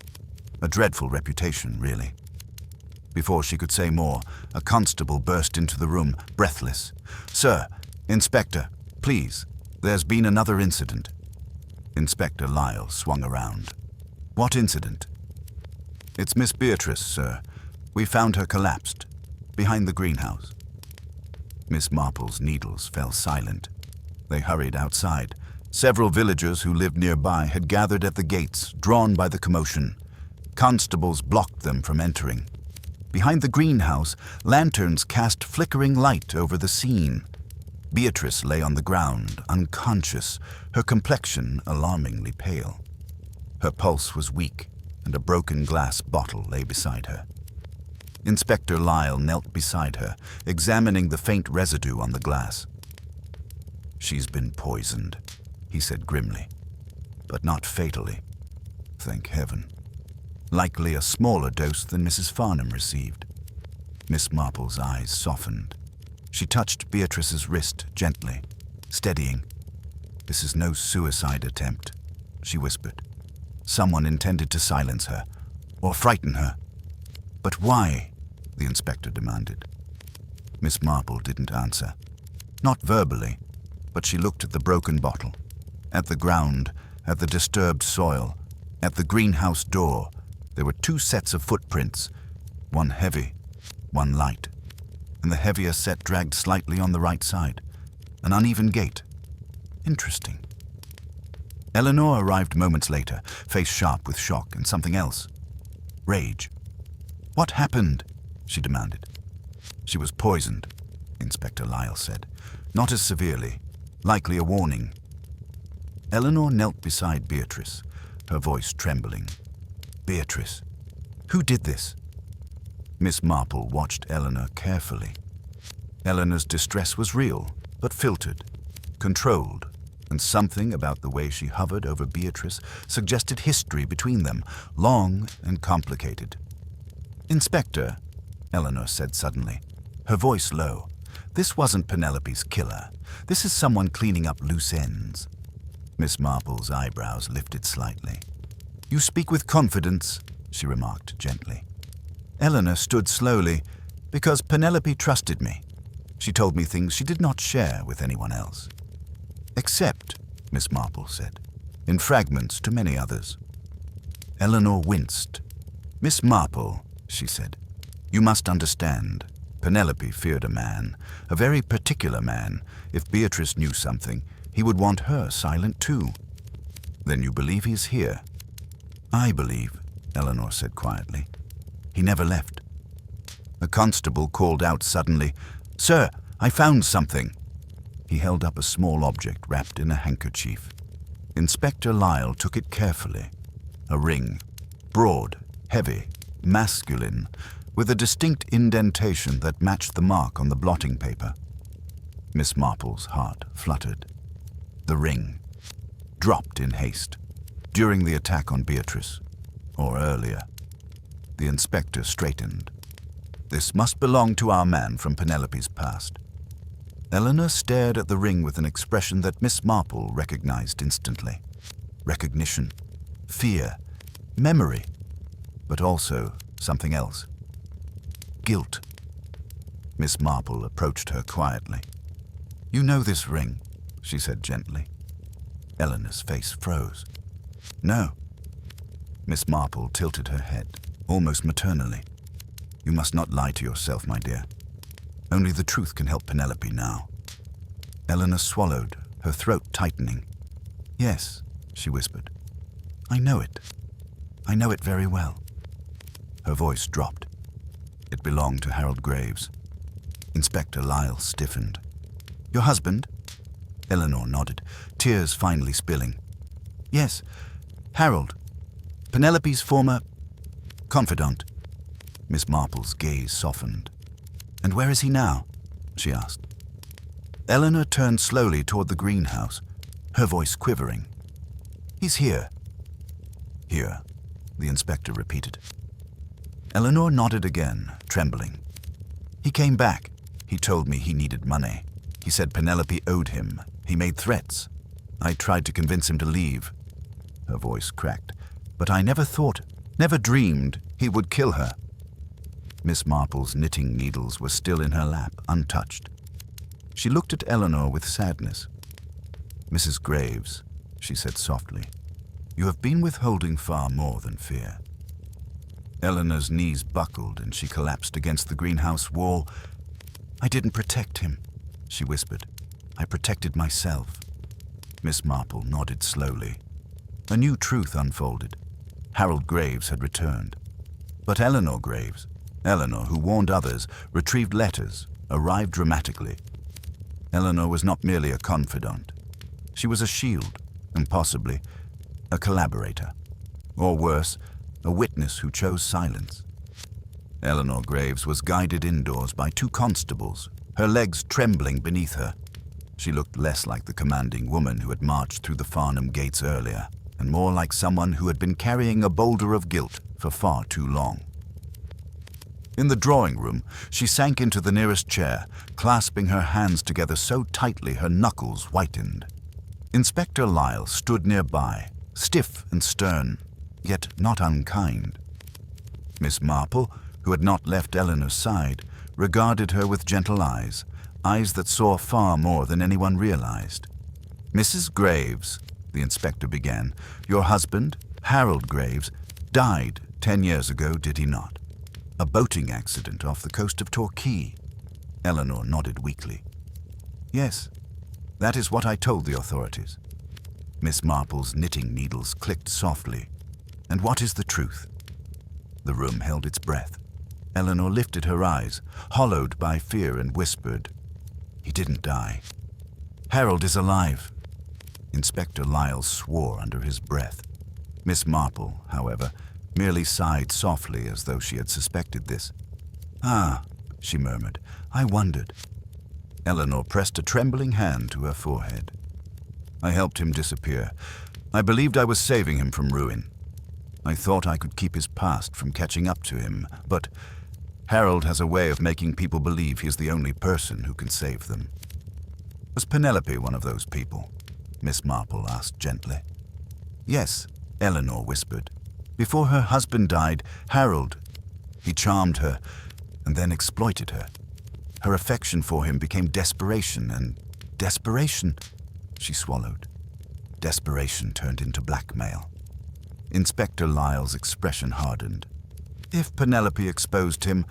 A dreadful reputation, really." Before she could say more, a constable burst into the room, breathless. "Sir, Inspector, please, there's been another incident." Inspector Lyle swung around. "What incident?" "It's Miss Beatrice, sir. We found her collapsed, behind the greenhouse." Miss Marple's needles fell silent. They hurried outside. Several villagers who lived nearby had gathered at the gates, drawn by the commotion. Constables blocked them from entering. Behind the greenhouse, lanterns cast flickering light over the scene. Beatrice lay on the ground, unconscious, her complexion alarmingly pale. Her pulse was weak, and a broken glass bottle lay beside her. Inspector Lyle knelt beside her, examining the faint residue on the glass. "She's been poisoned," he said grimly. "But not fatally. Thank heaven. Likely a smaller dose than Mrs. Farnham received." Miss Marple's eyes softened. She touched Beatrice's wrist gently, steadying. "This is no suicide attempt," she whispered. "Someone intended to silence her, or frighten her." "But why?" the inspector demanded. Miss Marple didn't answer. Not verbally, but she looked at the broken bottle, at the ground, at the disturbed soil, at the greenhouse door. There were 2 sets of footprints, one heavy, one light, and the heavier set dragged slightly on the right side, an uneven gait. Interesting. Eleanor arrived moments later, face sharp with shock and something else. Rage. "What happened?" she demanded. "She was poisoned," Inspector Lyle said. "Not as severely. Likely a warning." Eleanor knelt beside Beatrice, her voice trembling. "Beatrice, who did this?" Miss Marple watched Eleanor carefully. Eleanor's distress was real, but filtered, controlled, and something about the way she hovered over Beatrice suggested history between them, long and complicated. "Inspector," Eleanor said suddenly, her voice low, "this wasn't Penelope's killer. This is someone cleaning up loose ends." Miss Marple's eyebrows lifted slightly. "You speak with confidence," she remarked gently. Eleanor stood slowly, "because Penelope trusted me. She told me things she did not share with anyone else." "Except," Miss Marple said, "in fragments to many others." Eleanor winced. "Miss Marple," she said, "you must understand. Penelope feared a man, a very particular man. If Beatrice knew something, he would want her silent too." "Then you believe he's here?" "I believe," Eleanor said quietly. "He never left." A constable called out suddenly, "Sir, I found something." He held up a small object wrapped in a handkerchief. Inspector Lyle took it carefully. A ring, broad, heavy, masculine, with a distinct indentation that matched the mark on the blotting paper. Miss Marple's heart fluttered. The ring. Dropped in haste. During the attack on Beatrice. Or earlier. The inspector straightened. This must belong to our man from Penelope's past. Eleanor stared at the ring with an expression that Miss Marple recognized instantly. Recognition. Fear. Memory. But also something else. Guilt. Miss Marple approached her quietly. "You know this ring," she said gently. Eleanor's face froze. "No." Miss Marple tilted her head, almost maternally. "You must not lie to yourself, my dear. Only the truth can help Penelope now." Eleanor swallowed, her throat tightening. "Yes," she whispered. "I know it. I know it very well." Her voice dropped. It belonged to Harold Graves. Inspector Lyle stiffened. "Your husband?" Eleanor nodded, tears finally spilling. "Yes, Harold. Penelope's former confidant." Miss Marple's gaze softened. "And where is he now?" she asked. Eleanor turned slowly toward the greenhouse, her voice quivering. "He's here." "Here," the inspector repeated. Eleanor nodded again, trembling. "He came back. He told me he needed money. He said Penelope owed him. He made threats. I tried to convince him to leave." Her voice cracked. "But I never thought, never dreamed he would kill her." Miss Marple's knitting needles were still in her lap, untouched. She looked at Eleanor with sadness. "Mrs. Graves," she said softly, "you have been withholding far more than fear." Eleanor's knees buckled and she collapsed against the greenhouse wall. "I didn't protect him," she whispered. "I protected myself." Miss Marple nodded slowly. A new truth unfolded. Harold Graves had returned. But Eleanor Graves, Eleanor, who warned others, retrieved letters, arrived dramatically. Eleanor was not merely a confidant. She was a shield, and possibly a collaborator. Or worse, a witness who chose silence. Eleanor Graves was guided indoors by 2 constables, her legs trembling beneath her. She looked less like the commanding woman who had marched through the Farnham gates earlier, and more like someone who had been carrying a boulder of guilt for far too long. In the drawing room, she sank into the nearest chair, clasping her hands together so tightly her knuckles whitened. Inspector Lyle stood nearby, stiff and stern, yet not unkind. Miss Marple, who had not left Eleanor's side, regarded her with gentle eyes, eyes that saw far more than anyone realized. "Mrs. Graves," the inspector began, "your husband, Harold Graves, died 10 years ago, did he not? A boating accident off the coast of Torquay." Eleanor nodded weakly. "Yes, that is what I told the authorities." Miss Marple's knitting needles clicked softly. "And what is the truth?" The room held its breath. Eleanor lifted her eyes, hollowed by fear, and whispered, "He didn't die. Harold is alive." Inspector Lyle swore under his breath. Miss Marple, however, merely sighed softly as though she had suspected this. "Ah," she murmured, "I wondered." Eleanor pressed a trembling hand to her forehead. "I helped him disappear. I believed I was saving him from ruin. I thought I could keep his past from catching up to him, but Harold has a way of making people believe he is the only person who can save them." "Was Penelope one of those people?" Miss Marple asked gently. "Yes," Eleanor whispered. "Before her husband died, Harold, he charmed her and then exploited her. Her affection for him became desperation, and desperation," she swallowed. "Desperation turned into blackmail." Inspector Lyle's expression hardened. "If Penelope exposed him,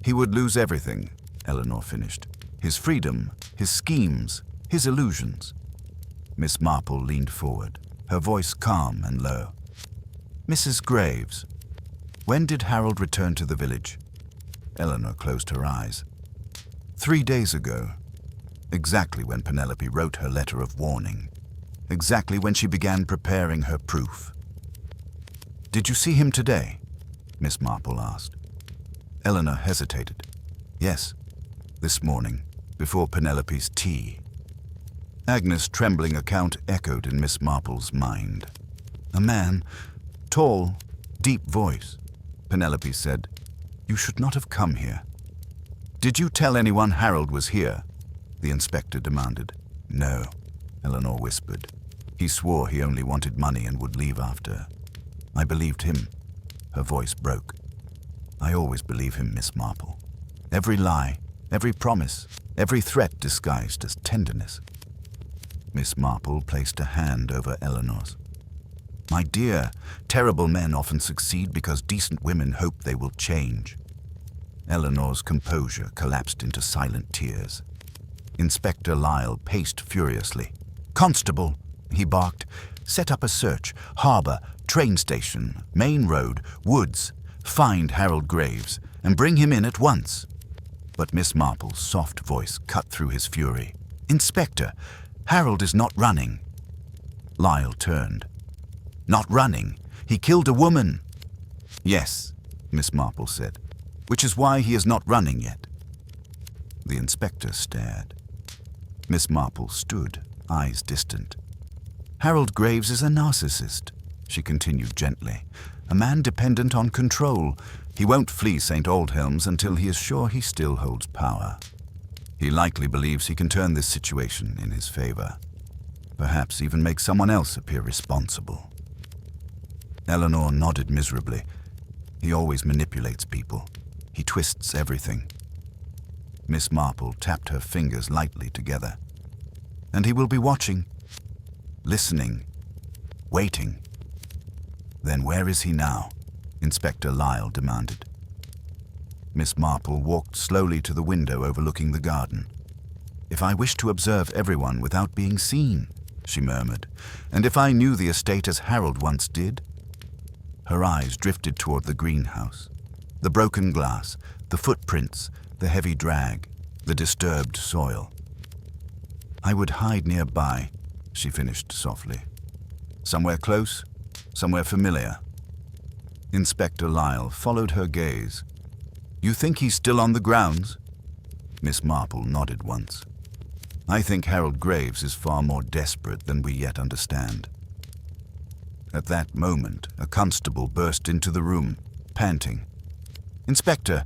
he would lose everything," Eleanor finished. "His freedom, his schemes, his illusions." Miss Marple leaned forward, her voice calm and low. "Mrs. Graves, when did Harold return to the village?" Eleanor closed her eyes. 3 days ago. Exactly when Penelope wrote her letter of warning. Exactly when she began preparing her proof. "Did you see him today?" Miss Marple asked. Eleanor hesitated. "Yes, this morning." before Penelope's tea. Agnes' trembling account echoed in Miss Marple's mind. A man, tall, deep voice. Penelope said, "You should not have come here." "Did you tell anyone Harold was here?" the inspector demanded. "No," Eleanor whispered. "He swore he only wanted money and would leave after." "I believed him." Her voice broke. "I always believe him, Miss Marple. Every lie, every promise, every threat disguised as tenderness." Miss Marple placed a hand over Eleanor's. "My dear, terrible men often succeed because decent women hope they will change." Eleanor's composure collapsed into silent tears. Inspector Lyle paced furiously. "Constable," he barked, "set up a search. Harbour, train station, main road, woods. Find Harold Graves and bring him in at once." But Miss Marple's soft voice cut through his fury. "Inspector, Harold is not running." Lyle turned. "Not running? He killed a woman." "Yes," Miss Marple said, "which is why he is not running yet." The inspector stared. Miss Marple stood, eyes distant. "Harold Graves is a narcissist," she continued gently. "A man dependent on control. He won't flee St. Aldhelm's until he is sure he still holds power. He likely believes he can turn this situation in his favor. Perhaps even make someone else appear responsible." Eleanor nodded miserably. "He always manipulates people. He twists everything." Miss Marple tapped her fingers lightly together. "And he will be watching, listening, waiting." "Then where is he now?" Inspector Lyle demanded. Miss Marple walked slowly to the window overlooking the garden. "If I wish to observe everyone without being seen," she murmured, "and if I knew the estate as Harold once did." Her eyes drifted toward the greenhouse. The broken glass, the footprints, the heavy drag, the disturbed soil. "I would hide nearby," she finished softly. "Somewhere close, somewhere familiar." Inspector Lyle followed her gaze. "You think he's still on the grounds?" Miss Marple nodded once. "I think Harold Graves is far more desperate than we yet understand." At that moment, a constable burst into the room, panting. "Inspector,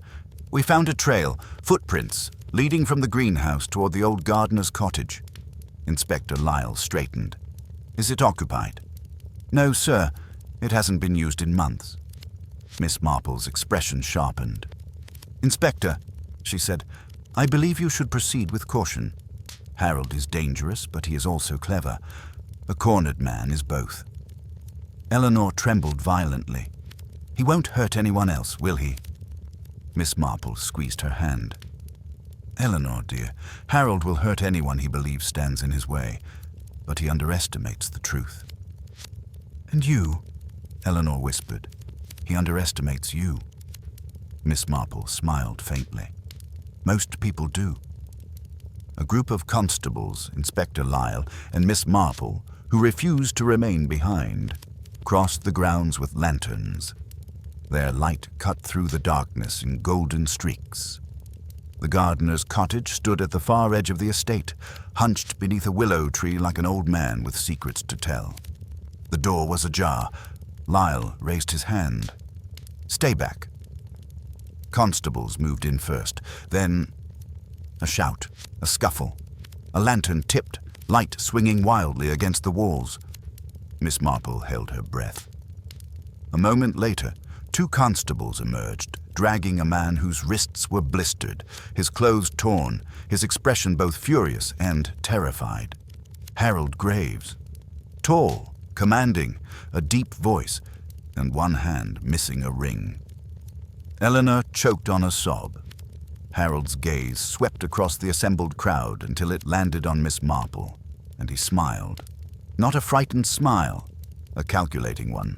we found a trail, footprints, leading from the greenhouse toward the old gardener's cottage." Inspector Lyle straightened. "Is it occupied?" "No, sir. It hasn't been used in months." Miss Marple's expression sharpened. "Inspector," she said, "I believe you should proceed with caution. Harold is dangerous, but he is also clever. A cornered man is both." Eleanor trembled violently. "He won't hurt anyone else, will he?" Miss Marple squeezed her hand. "Eleanor, dear, Harold will hurt anyone he believes stands in his way, but he underestimates the truth." "And you?" Eleanor whispered. "He underestimates you." Miss Marple smiled faintly. "Most people do." A group of constables, Inspector Lyle and Miss Marple, who refused to remain behind, crossed the grounds with lanterns. Their light cut through the darkness in golden streaks. The gardener's cottage stood at the far edge of the estate, hunched beneath a willow tree like an old man with secrets to tell. The door was ajar. Lyle raised his hand. "Stay back." Constables moved in first, then a shout, a scuffle. A lantern tipped, light swinging wildly against the walls. Miss Marple held her breath. A moment later, two constables emerged, dragging a man whose wrists were blistered, his clothes torn, his expression both furious and terrified. Harold Graves. Tall, commanding, a deep voice, and one hand missing a ring. Eleanor choked on a sob. Harold's gaze swept across the assembled crowd until it landed on Miss Marple, and he smiled. Not a frightened smile, a calculating one.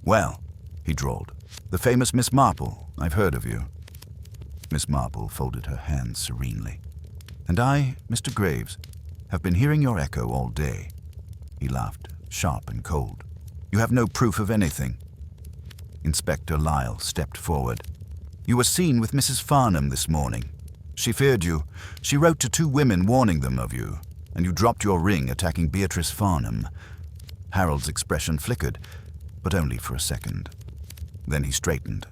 "Well," he drawled, "the famous Miss Marple, I've heard of you." Miss Marple folded her hands serenely. "And I, Mr. Graves, have been hearing your echo all day." He laughed, sharp and cold. "You have no proof of anything." Inspector Lyle stepped forward. "You were seen with Mrs. Farnham this morning." She feared you. She wrote to 2 women warning them of you, and you dropped your ring attacking Beatrice Farnham. Harold's expression flickered, but only for a second. Then he straightened.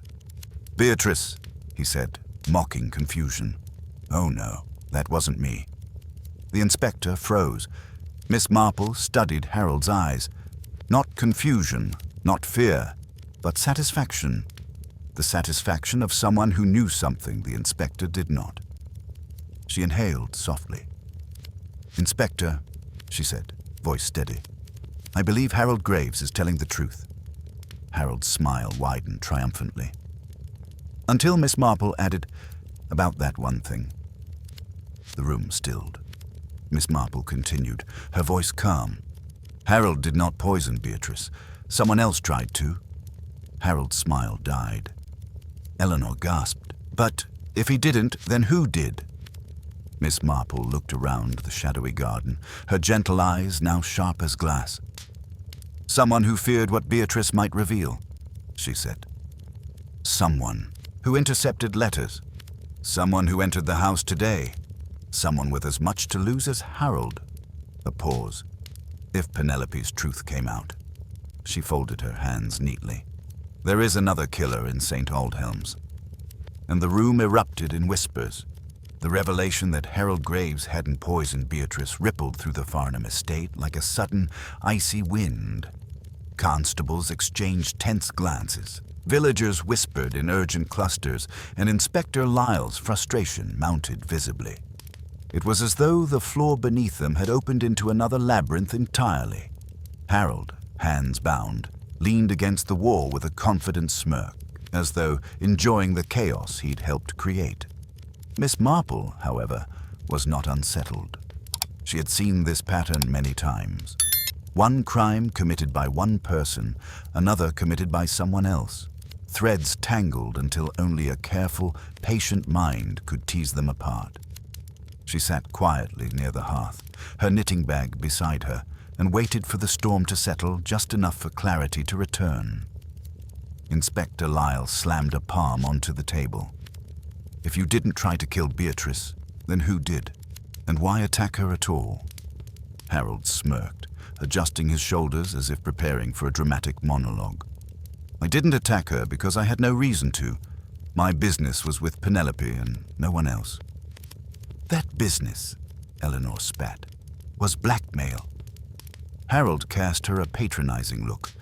Beatrice, he said, mocking confusion. Oh no, that wasn't me. The inspector froze. Miss Marple studied Harold's eyes. Not confusion, not fear, but satisfaction. The satisfaction of someone who knew something the inspector did not. She inhaled softly. Inspector, she said, voice steady, I believe Harold Graves is telling the truth. Harold's smile widened triumphantly. Until Miss Marple added, about that one thing. The room stilled. Miss Marple continued, her voice calm. Harold did not poison Beatrice. Someone else tried to. Harold's smile died. Eleanor gasped. But if he didn't, then who did? Miss Marple looked around the shadowy garden, her gentle eyes now sharp as glass. Someone who feared what Beatrice might reveal, she said. Someone who intercepted letters. Someone who entered the house today. Someone with as much to lose as Harold. A pause. If Penelope's truth came out. She folded her hands neatly. There is another killer in St. Aldhelm's. And the room erupted in whispers. The revelation that Harold Graves hadn't poisoned Beatrice rippled through the Farnham estate like a sudden, icy wind. Constables exchanged tense glances. Villagers whispered in urgent clusters, and Inspector Lyle's frustration mounted visibly. It was as though the floor beneath them had opened into another labyrinth entirely. Harold, hands bound, leaned against the wall with a confident smirk, as though enjoying the chaos he'd helped create. Miss Marple, however, was not unsettled. She had seen this pattern many times. One crime committed by one person, another committed by someone else. Threads tangled until only a careful, patient mind could tease them apart. She sat quietly near the hearth, her knitting bag beside her, and waited for the storm to settle just enough for clarity to return. Inspector Lyle slammed a palm onto the table. If you didn't try to kill Beatrice, then who did? And why attack her at all? Harold smirked, adjusting his shoulders as if preparing for a dramatic monologue. I didn't attack her because I had no reason to. My business was with Penelope and no one else. That business, Eleanor spat, was blackmail. Harold cast her a patronizing look.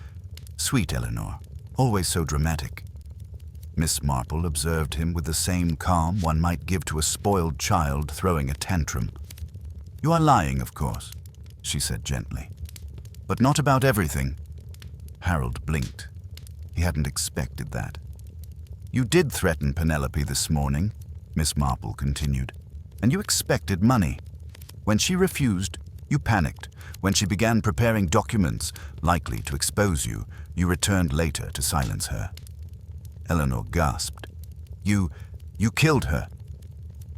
Sweet Eleanor, always so dramatic. Miss Marple observed him with the same calm one might give to a spoiled child throwing a tantrum. You are lying, of course, she said gently. But not about everything. Harold blinked. He hadn't expected that. You did threaten Penelope this morning, Miss Marple continued, and you expected money. When she refused, you panicked. When she began preparing documents likely to expose you, you returned later to silence her. Eleanor gasped. You killed her.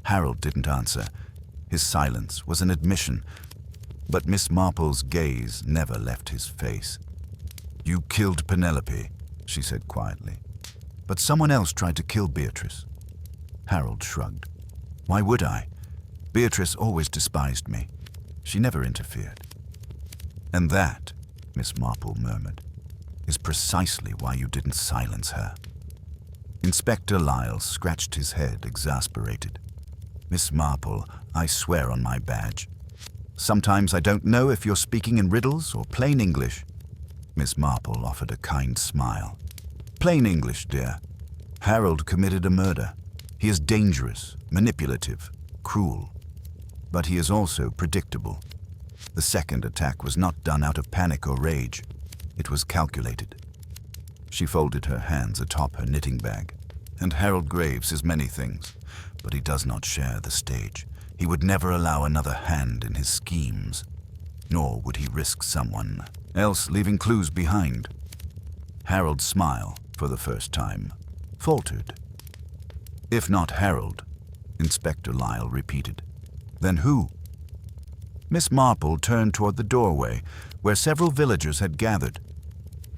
Harold didn't answer. His silence was an admission, but Miss Marple's gaze never left his face. You killed Penelope, she said quietly. But someone else tried to kill Beatrice. Harold shrugged. Why would I? Beatrice always despised me. She never interfered. And that, Miss Marple murmured, is precisely why you didn't silence her. Inspector Lyle scratched his head, exasperated. Miss Marple, I swear on my badge. Sometimes I don't know if you're speaking in riddles or plain English. Miss Marple offered a kind smile. Plain English, dear. Harold committed a murder. He is dangerous, manipulative, cruel. But he is also predictable. The second attack was not done out of panic or rage. It was calculated. She folded her hands atop her knitting bag. And Harold Graves is many things, but he does not share the stage. He would never allow another hand in his schemes, nor would he risk someone else leaving clues behind. Harold's smile, for the first time, faltered. If not Harold, Inspector Lyle repeated. Then who? Miss Marple turned toward the doorway, where several villagers had gathered.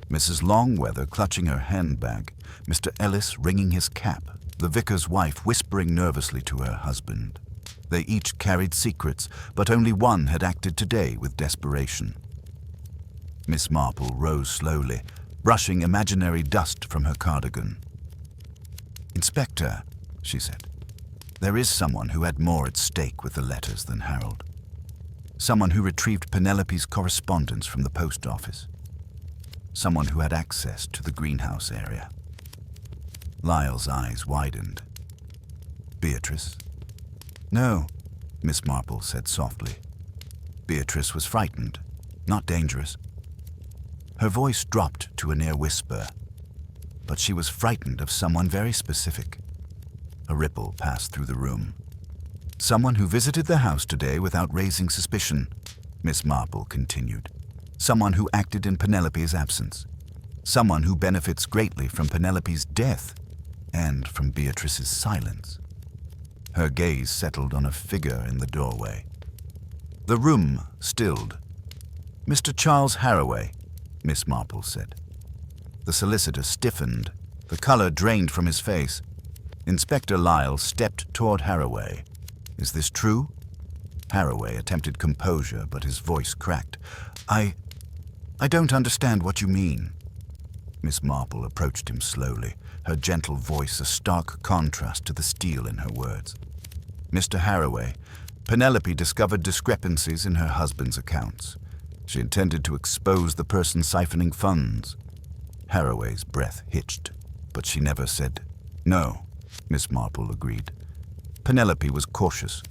Mrs. Longweather clutching her handbag, Mr. Ellis wringing his cap, the vicar's wife whispering nervously to her husband. They each carried secrets, but only one had acted today with desperation. Miss Marple rose slowly, brushing imaginary dust from her cardigan. "Inspector," she said, "there is someone who had more at stake with the letters than Harold. Someone who retrieved Penelope's correspondence from the post office. Someone who had access to the greenhouse area." Lyle's eyes widened. "Beatrice?" "No," Miss Marple said softly. "Beatrice was frightened, not dangerous." Her voice dropped to a near whisper, but she was frightened of someone very specific. A ripple passed through the room. "Someone who visited the house today without raising suspicion," Miss Marple continued. "Someone who acted in Penelope's absence. Someone who benefits greatly from Penelope's death and from Beatrice's silence." Her gaze settled on a figure in the doorway. The room stilled. "Mr. Charles Harroway," Miss Marple said. The solicitor stiffened. The color drained from his face. Inspector Lyle stepped toward Harroway. "Is this true?" Harroway attempted composure, but his voice cracked. I don't understand what you mean." Miss Marple approached him slowly, her gentle voice a stark contrast to the steel in her words. "Mr. Harroway, Penelope discovered discrepancies in her husband's accounts. She intended to expose the person siphoning funds." Harroway's breath hitched, but she never said no. Miss Marple agreed. "Penelope was cautious.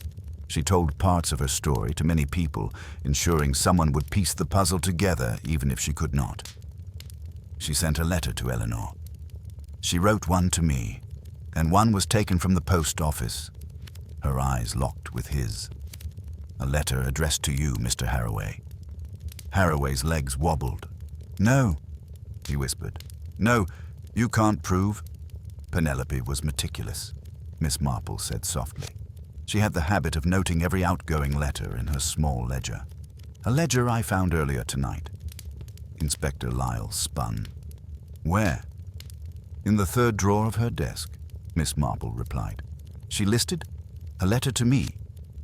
She told parts of her story to many people, ensuring someone would piece the puzzle together even if she could not. She sent a letter to Eleanor. She wrote one to me, and one was taken from the post office." Her eyes locked with his. "A letter addressed to you, Mr. Harroway." Harroway's legs wobbled. "No," he whispered. "No, you can't prove." "Penelope was meticulous," Miss Marple said softly. She had the habit of noting every outgoing letter in her small ledger. "A ledger I found earlier tonight." Inspector Lyle spun. "Where?" "In the third drawer of her desk," Miss Marple replied. "She listed a letter to me,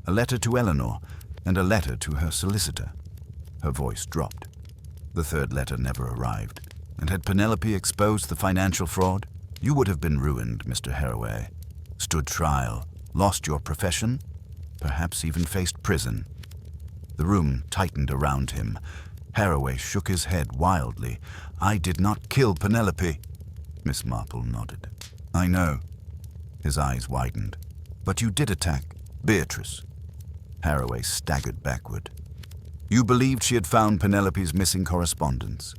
a letter to Eleanor, and a letter to her solicitor." Her voice dropped. "The third letter never arrived. And had Penelope exposed the financial fraud, you would have been ruined, Mr. Harroway. Stood trial, lost your profession, perhaps even faced prison." The room tightened around him. Harroway shook his head wildly. "I did not kill Penelope." Miss Marple nodded. "I know." His eyes widened. "But you did attack Beatrice." Harroway staggered backward. "You believed she had found Penelope's missing correspondence,"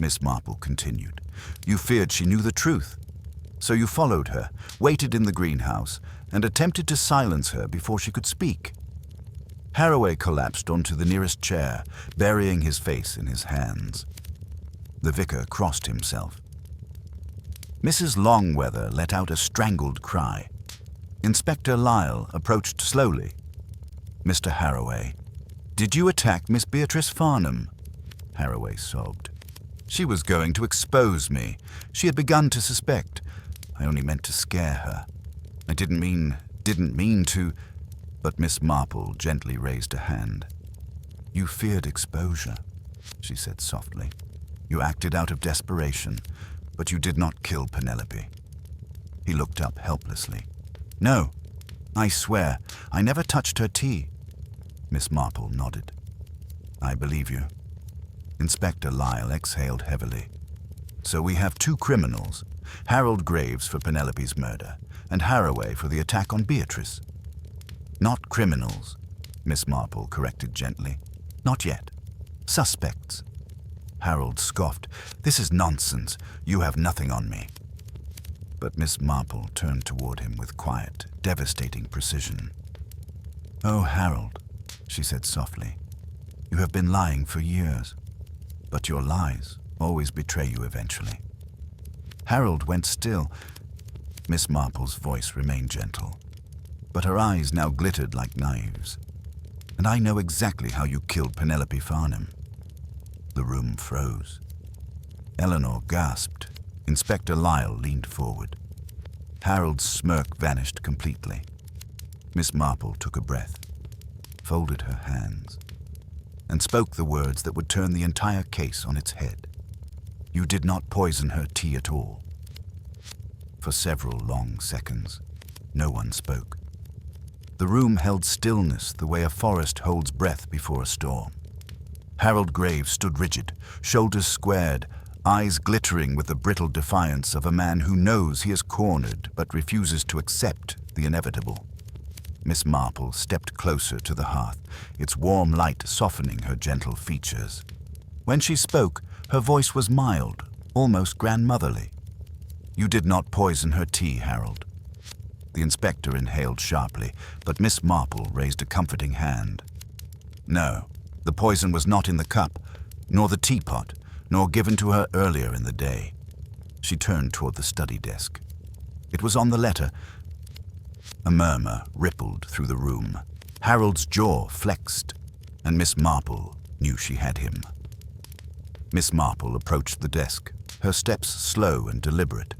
Miss Marple continued. "You feared she knew the truth. So you followed her, waited in the greenhouse, and attempted to silence her before she could speak." Harroway collapsed onto the nearest chair, burying his face in his hands. The vicar crossed himself. Mrs. Longweather let out a strangled cry. Inspector Lyle approached slowly. "Mr. Harroway, did you attack Miss Beatrice Farnham?" Harroway sobbed. "She was going to expose me. She had begun to suspect. I only meant to scare her. I didn't mean to..." But Miss Marple gently raised a hand. "You feared exposure," she said softly. "You acted out of desperation, but you did not kill Penelope." He looked up helplessly. "No, I swear, I never touched her tea." Miss Marple nodded. "I believe you." Inspector Lyle exhaled heavily. "So we have two criminals, Harold Graves for Penelope's murder, and Harroway for the attack on Beatrice." "Not criminals," Miss Marple corrected gently. "Not yet. Suspects." Harold scoffed. "This is nonsense. You have nothing on me." But Miss Marple turned toward him with quiet, devastating precision. "Oh, Harold," she said softly, "you have been lying for years, but your lies always betray you eventually." Harold went still. Miss Marple's voice remained gentle, but her eyes now glittered like knives. "And I know exactly how you killed Penelope Farnham." The room froze. Eleanor gasped. Inspector Lyle leaned forward. Harold's smirk vanished completely. Miss Marple took a breath, folded her hands, and spoke the words that would turn the entire case on its head. "You did not poison her tea at all." For several long seconds, no one spoke. The room held stillness the way a forest holds breath before a storm. Harold Graves stood rigid, shoulders squared, eyes glittering with the brittle defiance of a man who knows he is cornered but refuses to accept the inevitable. Miss Marple stepped closer to the hearth, its warm light softening her gentle features. When she spoke, her voice was mild, almost grandmotherly. "You did not poison her tea, Harold." The inspector inhaled sharply, but Miss Marple raised a comforting hand. "No, the poison was not in the cup, nor the teapot, nor given to her earlier in the day." She turned toward the study desk. "It was on the letter." A murmur rippled through the room. Harold's jaw flexed, and Miss Marple knew she had him. Miss Marple approached the desk, her steps slow and deliberate.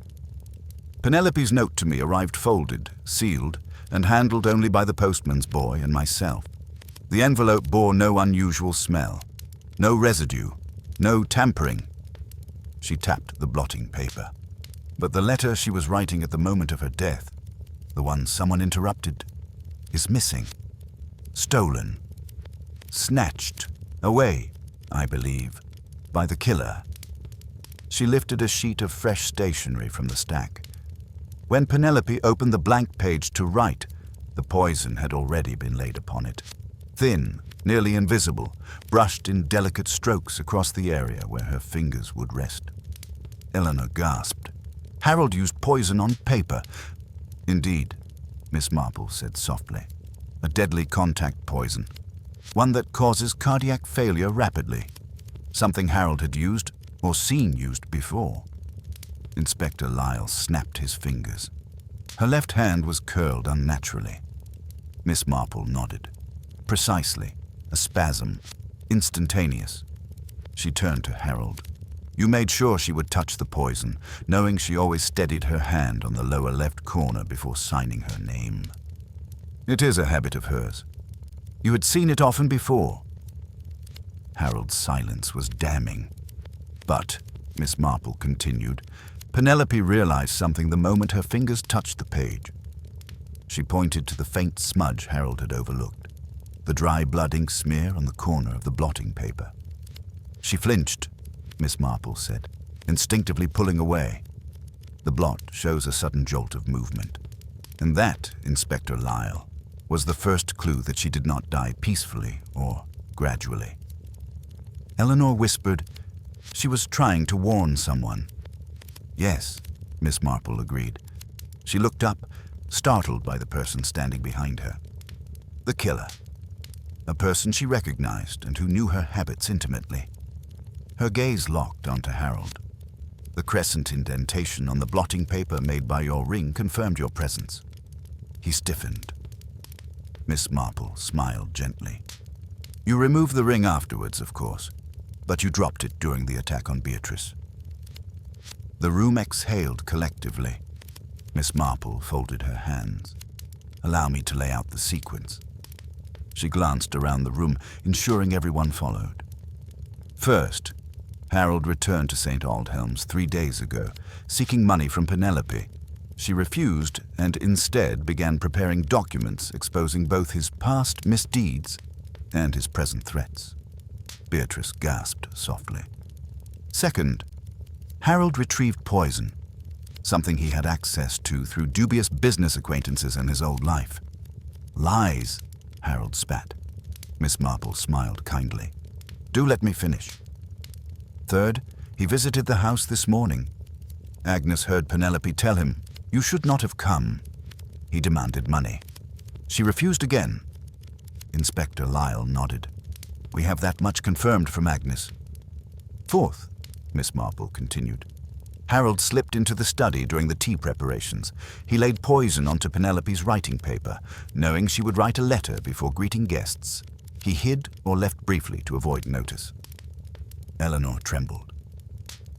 "Penelope's note to me arrived folded, sealed, and handled only by the postman's boy and myself. The envelope bore no unusual smell, no residue, no tampering." She tapped the blotting paper. "But the letter she was writing at the moment of her death, the one someone interrupted, is missing. Stolen. Snatched away, I believe, by the killer." She lifted a sheet of fresh stationery from the stack. When Penelope opened the blank page to write, the poison had already been laid upon it. Thin, nearly invisible, brushed in delicate strokes across the area where her fingers would rest. Eleanor gasped. "Harold used poison on paper." "Indeed," Miss Marple said softly. "A deadly contact poison. One that causes cardiac failure rapidly. Something Harold had used or seen used before." Inspector Lyle snapped his fingers. Her left hand was curled unnaturally. Miss Marple nodded. "Precisely. A spasm. Instantaneous." She turned to Harold. "You made sure she would touch the poison, knowing she always steadied her hand on the lower left corner before signing her name." "It is a habit of hers. You had seen it often before." Harold's silence was damning. "But," Miss Marple continued, "Penelope realized something the moment her fingers touched the page." She pointed to the faint smudge Harold had overlooked, the dry blood ink smear on the corner of the blotting paper. "She flinched," Miss Marple said, instinctively pulling away. "The blot shows a sudden jolt of movement. And that, Inspector Lyle, was the first clue that she did not die peacefully or gradually." Eleanor whispered, "She was trying to warn someone." "Yes," Miss Marple agreed. She looked up, startled by the person standing behind her. The killer. A person she recognized and who knew her habits intimately. Her gaze locked onto Harold. "The crescent indentation on the blotting paper made by your ring confirmed your presence." He stiffened. Miss Marple smiled gently. "You removed the ring afterwards, of course, but you dropped it during the attack on Beatrice." The room exhaled collectively. Miss Marple folded her hands. "Allow me to lay out the sequence." She glanced around the room, ensuring everyone followed. First, Harold returned to St. Aldhelm's 3 days ago, seeking money from Penelope. She refused and instead began preparing documents exposing both his past misdeeds and his present threats. Beatrice gasped softly. Second, Harold retrieved poison, something he had access to through dubious business acquaintances in his old life. "Lies," Harold spat. Miss Marple smiled kindly. "Do let me finish." Third, he visited the house this morning. Agnes heard Penelope tell him, "You should not have come." He demanded money. She refused again. Inspector Lyle nodded. "We have that much confirmed from Agnes." Fourth, Miss Marple continued, Harold slipped into the study during the tea preparations. He laid poison onto Penelope's writing paper, knowing she would write a letter before greeting guests. He hid or left briefly to avoid notice. Eleanor trembled.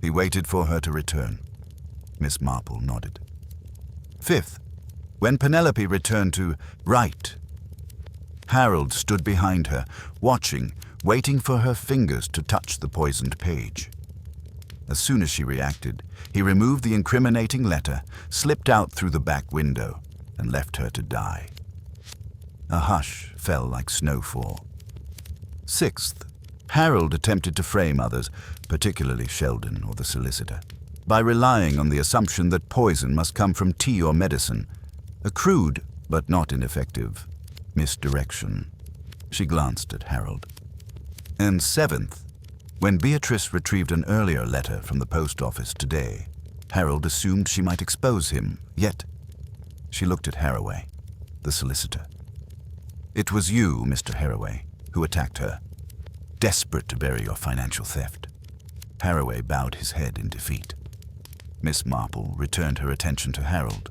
He waited for her to return. Miss Marple nodded. Fifth, when Penelope returned to right, Harold stood behind her, watching, waiting for her fingers to touch the poisoned page. As soon as she reacted, he removed the incriminating letter, slipped out through the back window, and left her to die. A hush fell like snowfall. Sixth, Harold attempted to frame others, particularly Sheldon or the solicitor, by relying on the assumption that poison must come from tea or medicine, a crude but not ineffective misdirection. She glanced at Harold. And seventh, when Beatrice retrieved an earlier letter from the post office today, Harold assumed she might expose him, yet she looked at Haraway, the solicitor. It was you, Mr. Haraway, who attacked her, desperate to bury your financial theft. Haraway bowed his head in defeat. Miss Marple returned her attention to Harold.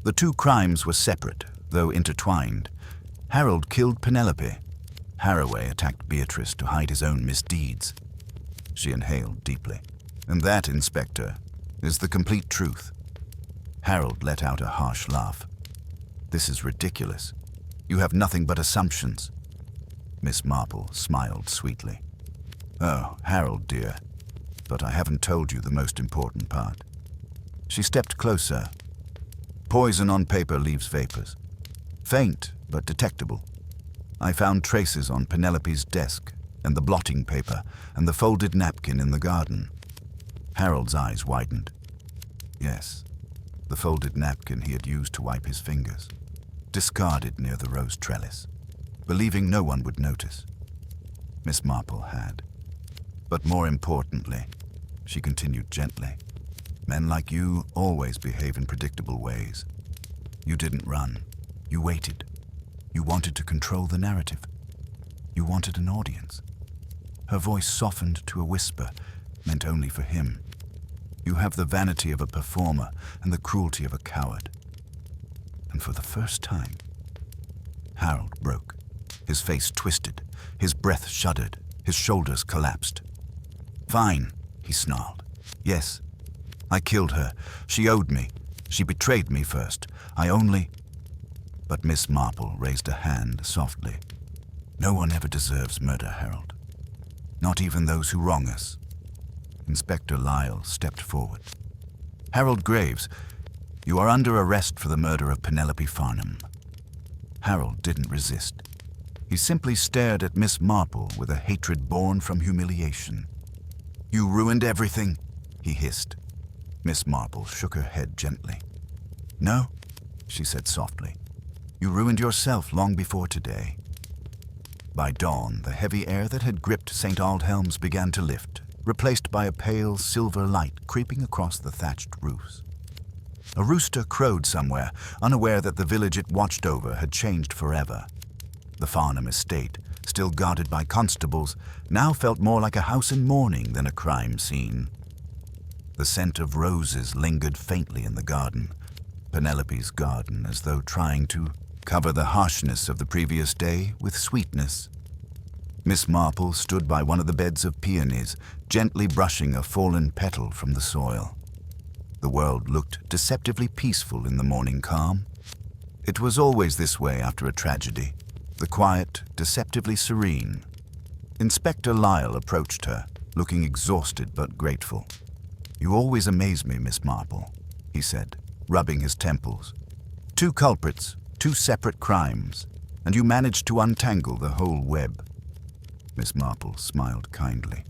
The two crimes were separate, though intertwined. Harold killed Penelope. Haraway attacked Beatrice to hide his own misdeeds. She inhaled deeply. And that, Inspector, is the complete truth. Harold let out a harsh laugh. This is ridiculous. You have nothing but assumptions. Miss Marple smiled sweetly. Oh, Harold, dear, but I haven't told you the most important part. She stepped closer. Poison on paper leaves vapors. Faint, but detectable. I found traces on Penelope's desk, and the blotting paper, and the folded napkin in the garden. Harold's eyes widened. Yes, the folded napkin he had used to wipe his fingers, discarded near the rose trellis, believing no one would notice. Miss Marple had. But more importantly, she continued gently, men like you always behave in predictable ways. You didn't run. You waited. You wanted to control the narrative. You wanted an audience. Her voice softened to a whisper, meant only for him. You have the vanity of a performer and the cruelty of a coward. And for the first time, Harold broke. His face twisted, his breath shuddered, his shoulders collapsed. Fine, he snarled. Yes, I killed her. She owed me. She betrayed me first. I only... But Miss Marple raised a hand softly. No one ever deserves murder, Harold. Not even those who wrong us. Inspector Lyle stepped forward. Harold Graves, you are under arrest for the murder of Penelope Farnham. Harold didn't resist. He simply stared at Miss Marple with a hatred born from humiliation. You ruined everything, he hissed. Miss Marple shook her head gently. No, she said softly. You ruined yourself long before today. By dawn, the heavy air that had gripped St. Aldhelm's began to lift, replaced by a pale silver light creeping across the thatched roofs. A rooster crowed somewhere, unaware that the village it watched over had changed forever. The Farnham estate, still guarded by constables, now felt more like a house in mourning than a crime scene. The scent of roses lingered faintly in the garden, Penelope's garden, as though trying to cover the harshness of the previous day with sweetness. Miss Marple stood by one of the beds of peonies, gently brushing a fallen petal from the soil. The world looked deceptively peaceful in the morning calm. It was always this way after a tragedy, the quiet, deceptively serene. Inspector Lyle approached her, looking exhausted but grateful. You always amaze me, Miss Marple, he said, rubbing his temples. 2 culprits, 2 separate crimes, and you managed to untangle the whole web. Miss Marple smiled kindly.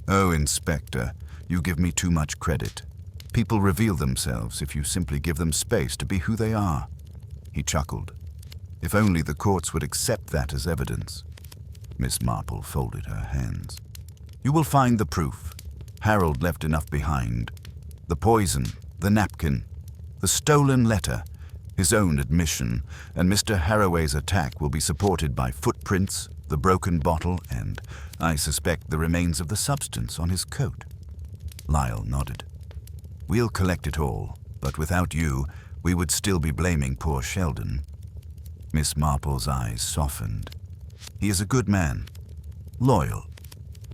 Oh, Inspector, you give me too much credit. People reveal themselves if you simply give them space to be who they are. He chuckled. If only the courts would accept that as evidence. Miss Marple folded her hands. You will find the proof. Harold left enough behind. The poison, the napkin, the stolen letter, his own admission, and Mr. Haraway's attack will be supported by footprints, the broken bottle, and, I suspect, the remains of the substance on his coat. Lyle nodded. We'll collect it all, but without you, we would still be blaming poor Sheldon. Miss Marple's eyes softened. He is a good man. Loyal.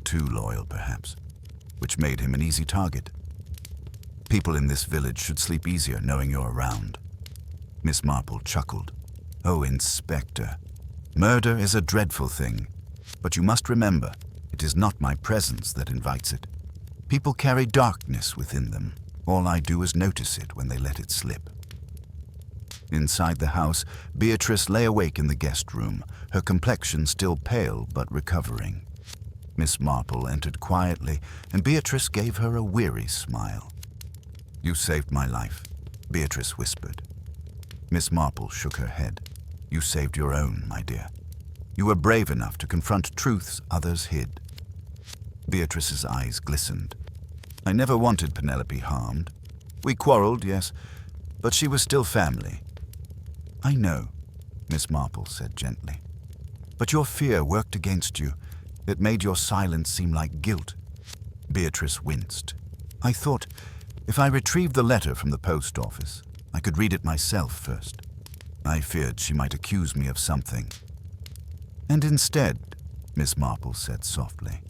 Too loyal, perhaps, which made him an easy target. People in this village should sleep easier knowing you're around. Miss Marple chuckled. Oh, Inspector, murder is a dreadful thing, but you must remember, it is not my presence that invites it. People carry darkness within them. All I do is notice it when they let it slip. Inside the house, Beatrice lay awake in the guest room, her complexion still pale but recovering. Miss Marple entered quietly, and Beatrice gave her a weary smile. "You saved my life," Beatrice whispered. Miss Marple shook her head. "You saved your own, my dear. You were brave enough to confront truths others hid." Beatrice's eyes glistened. "I never wanted Penelope harmed. We quarreled, yes, but she was still family." "I know," Miss Marple said gently. "But your fear worked against you. It made your silence seem like guilt." Beatrice winced. "I thought, if I retrieved the letter from the post office, I could read it myself first. I feared she might accuse me of something." "And instead," Miss Marple said softly,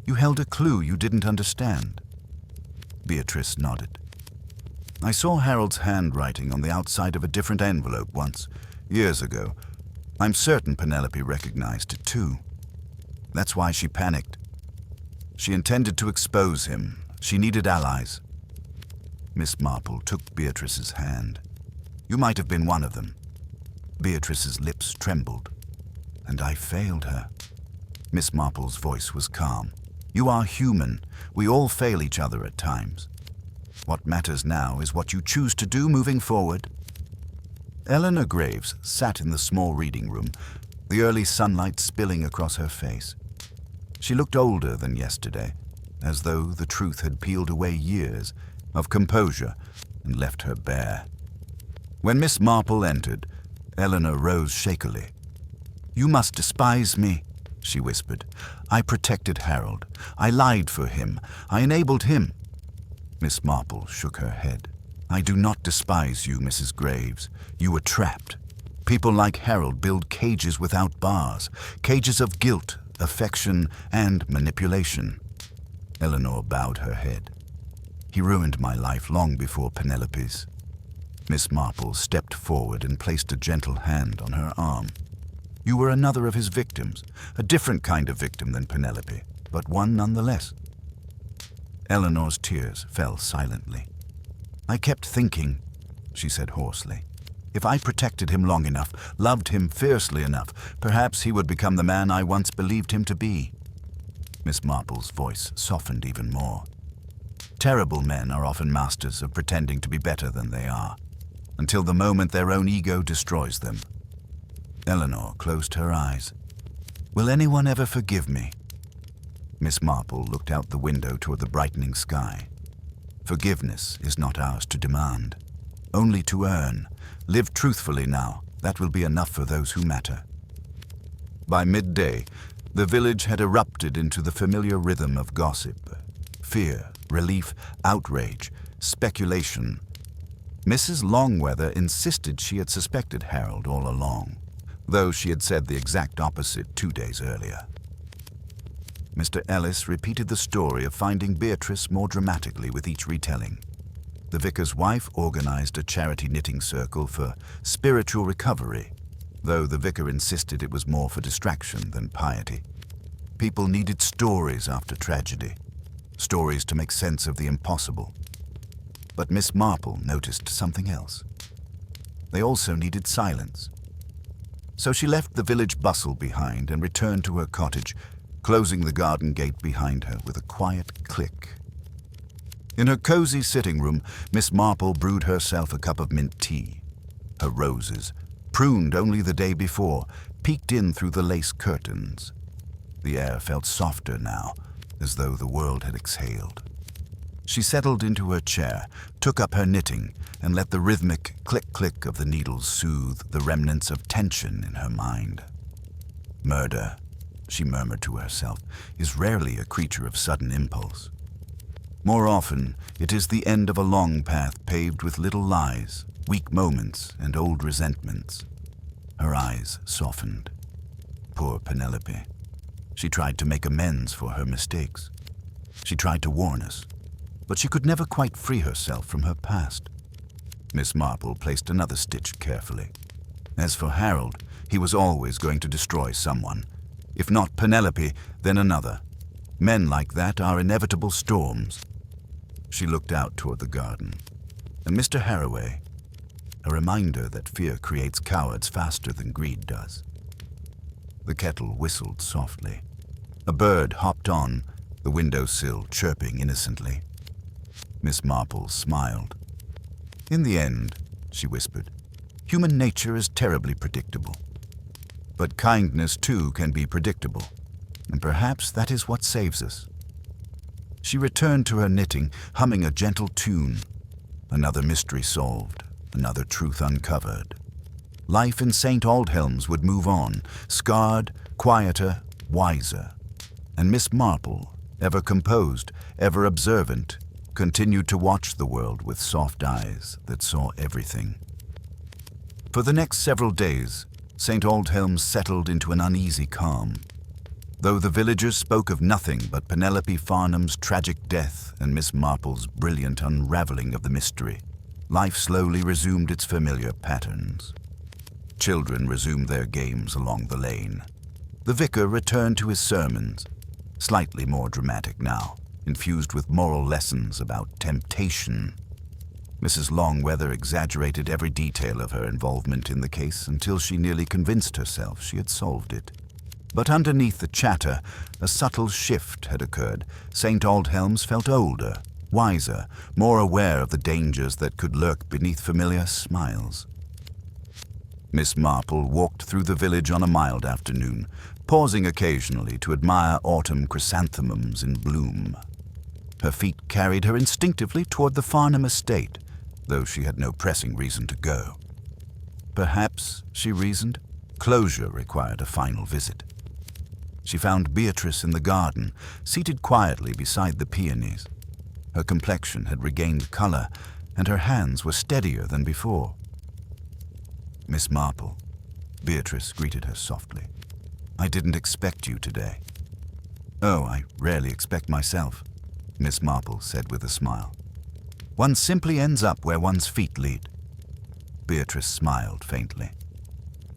"you held a clue you didn't understand." Beatrice nodded. "I saw Harold's handwriting on the outside of a different envelope once, years ago. I'm certain Penelope recognized it too. That's why she panicked. She intended to expose him. She needed allies." Miss Marple took Beatrice's hand. "You might have been one of them." Beatrice's lips trembled. "And I failed her." Miss Marple's voice was calm. "You are human. We all fail each other at times. What matters now is what you choose to do moving forward." Eleanor Graves sat in the small reading room, the early sunlight spilling across her face. She looked older than yesterday, as though the truth had peeled away years of composure and left her bare. When Miss Marple entered, Eleanor rose shakily. "You must despise me," she whispered. "I protected Harold. I lied for him. I enabled him." Miss Marple shook her head. "I do not despise you, Mrs. Graves. You were trapped. People like Harold build cages without bars, cages of guilt, affection, and manipulation." Eleanor bowed her head. "He ruined my life long before Penelope's." Miss Marple stepped forward and placed a gentle hand on her arm. "You were another of his victims, a different kind of victim than Penelope, but one nonetheless." Eleanor's tears fell silently. "I kept thinking," she said hoarsely, "if I protected him long enough, loved him fiercely enough, perhaps he would become the man I once believed him to be." Miss Marple's voice softened even more. "Terrible men are often masters of pretending to be better than they are, until the moment their own ego destroys them." Eleanor closed her eyes. "Will anyone ever forgive me?" Miss Marple looked out the window toward the brightening sky. "Forgiveness is not ours to demand, only to earn. Live truthfully now. That will be enough for those who matter." By midday, the village had erupted into the familiar rhythm of gossip. Fear, relief, outrage, speculation. Mrs. Longweather insisted she had suspected Harold all along, though she had said the exact opposite 2 days earlier. Mr. Ellis repeated the story of finding Beatrice more dramatically with each retelling. The vicar's wife organized a charity knitting circle for spiritual recovery, though the vicar insisted it was more for distraction than piety. People needed stories after tragedy, stories to make sense of the impossible. But Miss Marple noticed something else. They also needed silence. So she left the village bustle behind and returned to her cottage, closing the garden gate behind her with a quiet click. In her cozy sitting room, Miss Marple brewed herself a cup of mint tea. Her roses, pruned only the day before, peeked in through the lace curtains. The air felt softer now, as though the world had exhaled. She settled into her chair, took up her knitting, and let the rhythmic click-click of the needles soothe the remnants of tension in her mind. "Murder," she murmured to herself, "is rarely a creature of sudden impulse. More often, it is the end of a long path paved with little lies, weak moments, and old resentments." Her eyes softened. Poor Penelope. She tried to make amends for her mistakes. She tried to warn us, but she could never quite free herself from her past. Miss Marple placed another stitch carefully. As for Harold, he was always going to destroy someone. If not Penelope, then another. Men like that are inevitable storms. She looked out toward the garden. And Mr. Harroway, a reminder that fear creates cowards faster than greed does. The kettle whistled softly. A bird hopped on the windowsill, chirping innocently. Miss Marple smiled. "In the end," she whispered, "human nature is terribly predictable. But kindness, too, can be predictable, and perhaps that is what saves us." She returned to her knitting, humming a gentle tune. Another mystery solved, another truth uncovered. Life in St. Aldhelm's would move on, scarred, quieter, wiser. And Miss Marple, ever composed, ever observant, continued to watch the world with soft eyes that saw everything. For the next several days, St. Aldhelm settled into an uneasy calm. Though the villagers spoke of nothing but Penelope Farnham's tragic death and Miss Marple's brilliant unraveling of the mystery, life slowly resumed its familiar patterns. Children resumed their games along the lane. The vicar returned to his sermons, slightly more dramatic now, infused with moral lessons about temptation. Mrs. Longweather exaggerated every detail of her involvement in the case until she nearly convinced herself she had solved it. But underneath the chatter, a subtle shift had occurred. St. Aldhelm's felt older, wiser, more aware of the dangers that could lurk beneath familiar smiles. Miss Marple walked through the village on a mild afternoon, pausing occasionally to admire autumn chrysanthemums in bloom. Her feet carried her instinctively toward the Farnham estate, though she had no pressing reason to go. Perhaps, she reasoned, closure required a final visit. She found Beatrice in the garden, seated quietly beside the peonies. Her complexion had regained color, and her hands were steadier than before. "Miss Marple," Beatrice greeted her softly. "I didn't expect you today." "Oh, I rarely expect myself," Miss Marple said with a smile. "One simply ends up where one's feet lead." Beatrice smiled faintly.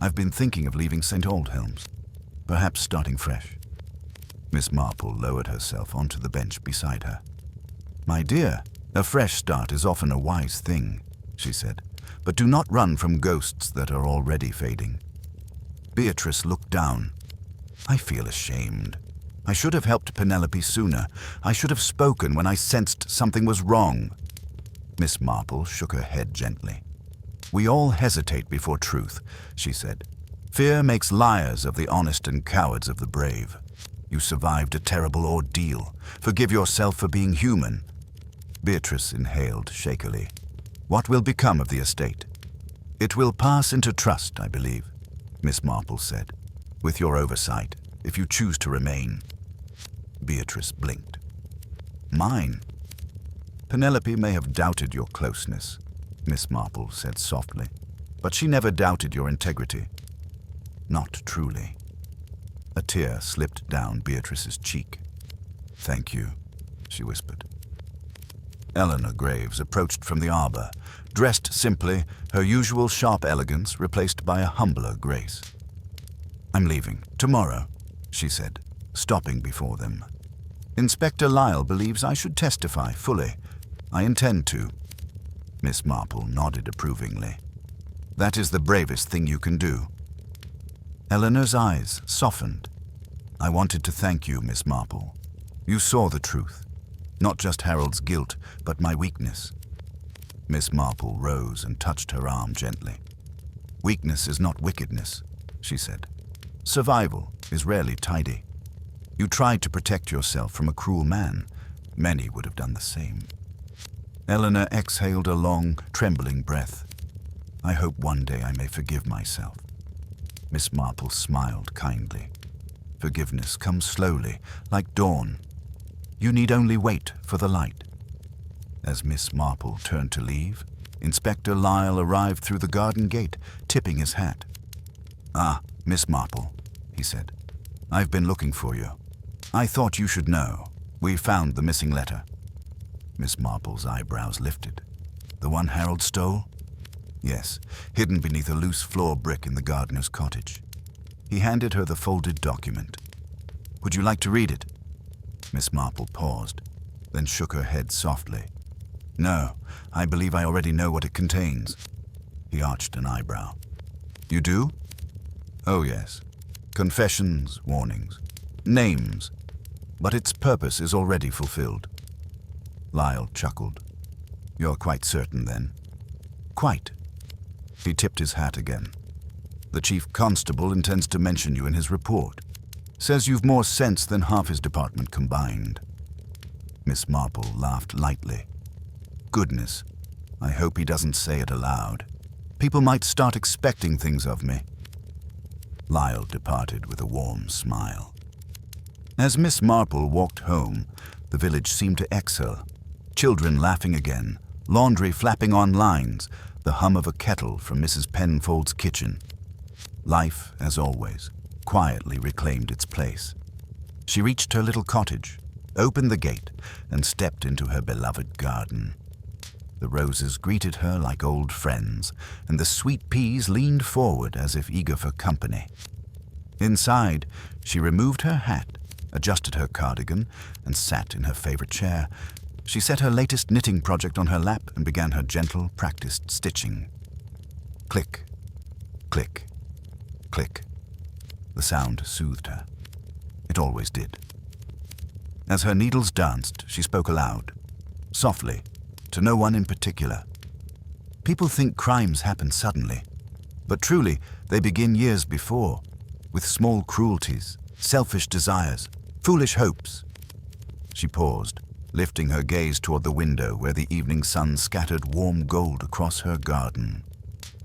"I've been thinking of leaving St. Aldhelm's, perhaps starting fresh." Miss Marple lowered herself onto the bench beside her. "My dear, a fresh start is often a wise thing," she said, "but do not run from ghosts that are already fading." Beatrice looked down. "I feel ashamed. I should have helped Penelope sooner. I should have spoken when I sensed something was wrong." Miss Marple shook her head gently. "We all hesitate before truth," she said. "Fear makes liars of the honest and cowards of the brave. You survived a terrible ordeal. Forgive yourself for being human." Beatrice inhaled shakily. "What will become of the estate?" "It will pass into trust, I believe," Miss Marple said, "with your oversight, if you choose to remain." Beatrice blinked. "Mine?" "Penelope may have doubted your closeness," Miss Marple said softly, "but she never doubted your integrity." "Not truly." A tear slipped down Beatrice's cheek. "Thank you," she whispered. Eleanor Graves approached from the arbor, dressed simply, her usual sharp elegance replaced by a humbler grace. "I'm leaving tomorrow," she said, stopping before them. "Inspector Lyle believes I should testify fully. I intend to." Miss Marple nodded approvingly. "That is the bravest thing you can do." Eleanor's eyes softened. "I wanted to thank you, Miss Marple. You saw the truth. Not just Harold's guilt, but my weakness." Miss Marple rose and touched her arm gently. "Weakness is not wickedness," she said. "Survival is rarely tidy. You tried to protect yourself from a cruel man. Many would have done the same." Eleanor exhaled a long, trembling breath. "I hope one day I may forgive myself." Miss Marple smiled kindly. "Forgiveness comes slowly, like dawn. You need only wait for the light." As Miss Marple turned to leave, Inspector Lyle arrived through the garden gate, tipping his hat. "Ah, Miss Marple," he said. "I've been looking for you. I thought you should know. We found the missing letter." Miss Marple's eyebrows lifted. "The one Harold stole?" Yes, hidden beneath a loose floor brick in the gardener's cottage. He handed her the folded document. "Would you like to read it?" Miss Marple paused, then shook her head softly. "No, I believe I already know what it contains." He arched an eyebrow. "You do?" "Oh, yes. Confessions, warnings, names. But its purpose is already fulfilled." Lyle chuckled. "You're quite certain, then?" "Quite." He tipped his hat again. "The chief constable intends to mention you in his report. Says you've more sense than half his department combined." Miss Marple laughed lightly. "Goodness, I hope he doesn't say it aloud. People might start expecting things of me." Lyle departed with a warm smile. As Miss Marple walked home, the village seemed to exhale. Children laughing again, laundry flapping on lines, the hum of a kettle from Mrs. Penfold's kitchen. Life, as always, quietly reclaimed its place. She reached her little cottage, opened the gate, and stepped into her beloved garden. The roses greeted her like old friends, and the sweet peas leaned forward as if eager for company. Inside, she removed her hat, adjusted her cardigan, and sat in her favorite chair. She set her latest knitting project on her lap and began her gentle, practiced stitching. Click, click, click. The sound soothed her. It always did. As her needles danced, she spoke aloud, softly, to no one in particular. People think crimes happen suddenly, but truly they begin years before, with small cruelties, selfish desires, foolish hopes. She paused, lifting her gaze toward the window where the evening sun scattered warm gold across her garden.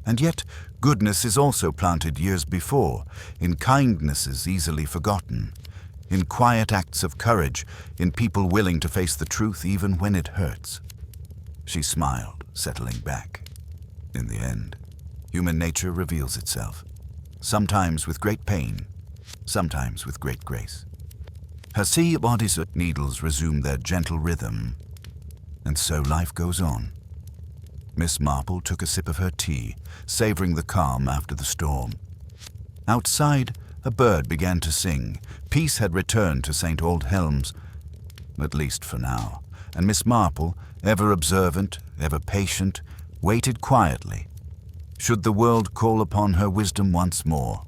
And yet, goodness is also planted years before, in kindnesses easily forgotten, in quiet acts of courage, in people willing to face the truth even when it hurts. She smiled, settling back. In the end, human nature reveals itself, sometimes with great pain, sometimes with great grace. Her sea bodies of needles resumed their gentle rhythm, and so life goes on. Miss Marple took a sip of her tea, savoring the calm after the storm. Outside, a bird began to sing. Peace had returned to St. Aldhelm's, at least for now, and Miss Marple, ever observant, ever patient, waited quietly. Should the world call upon her wisdom once more?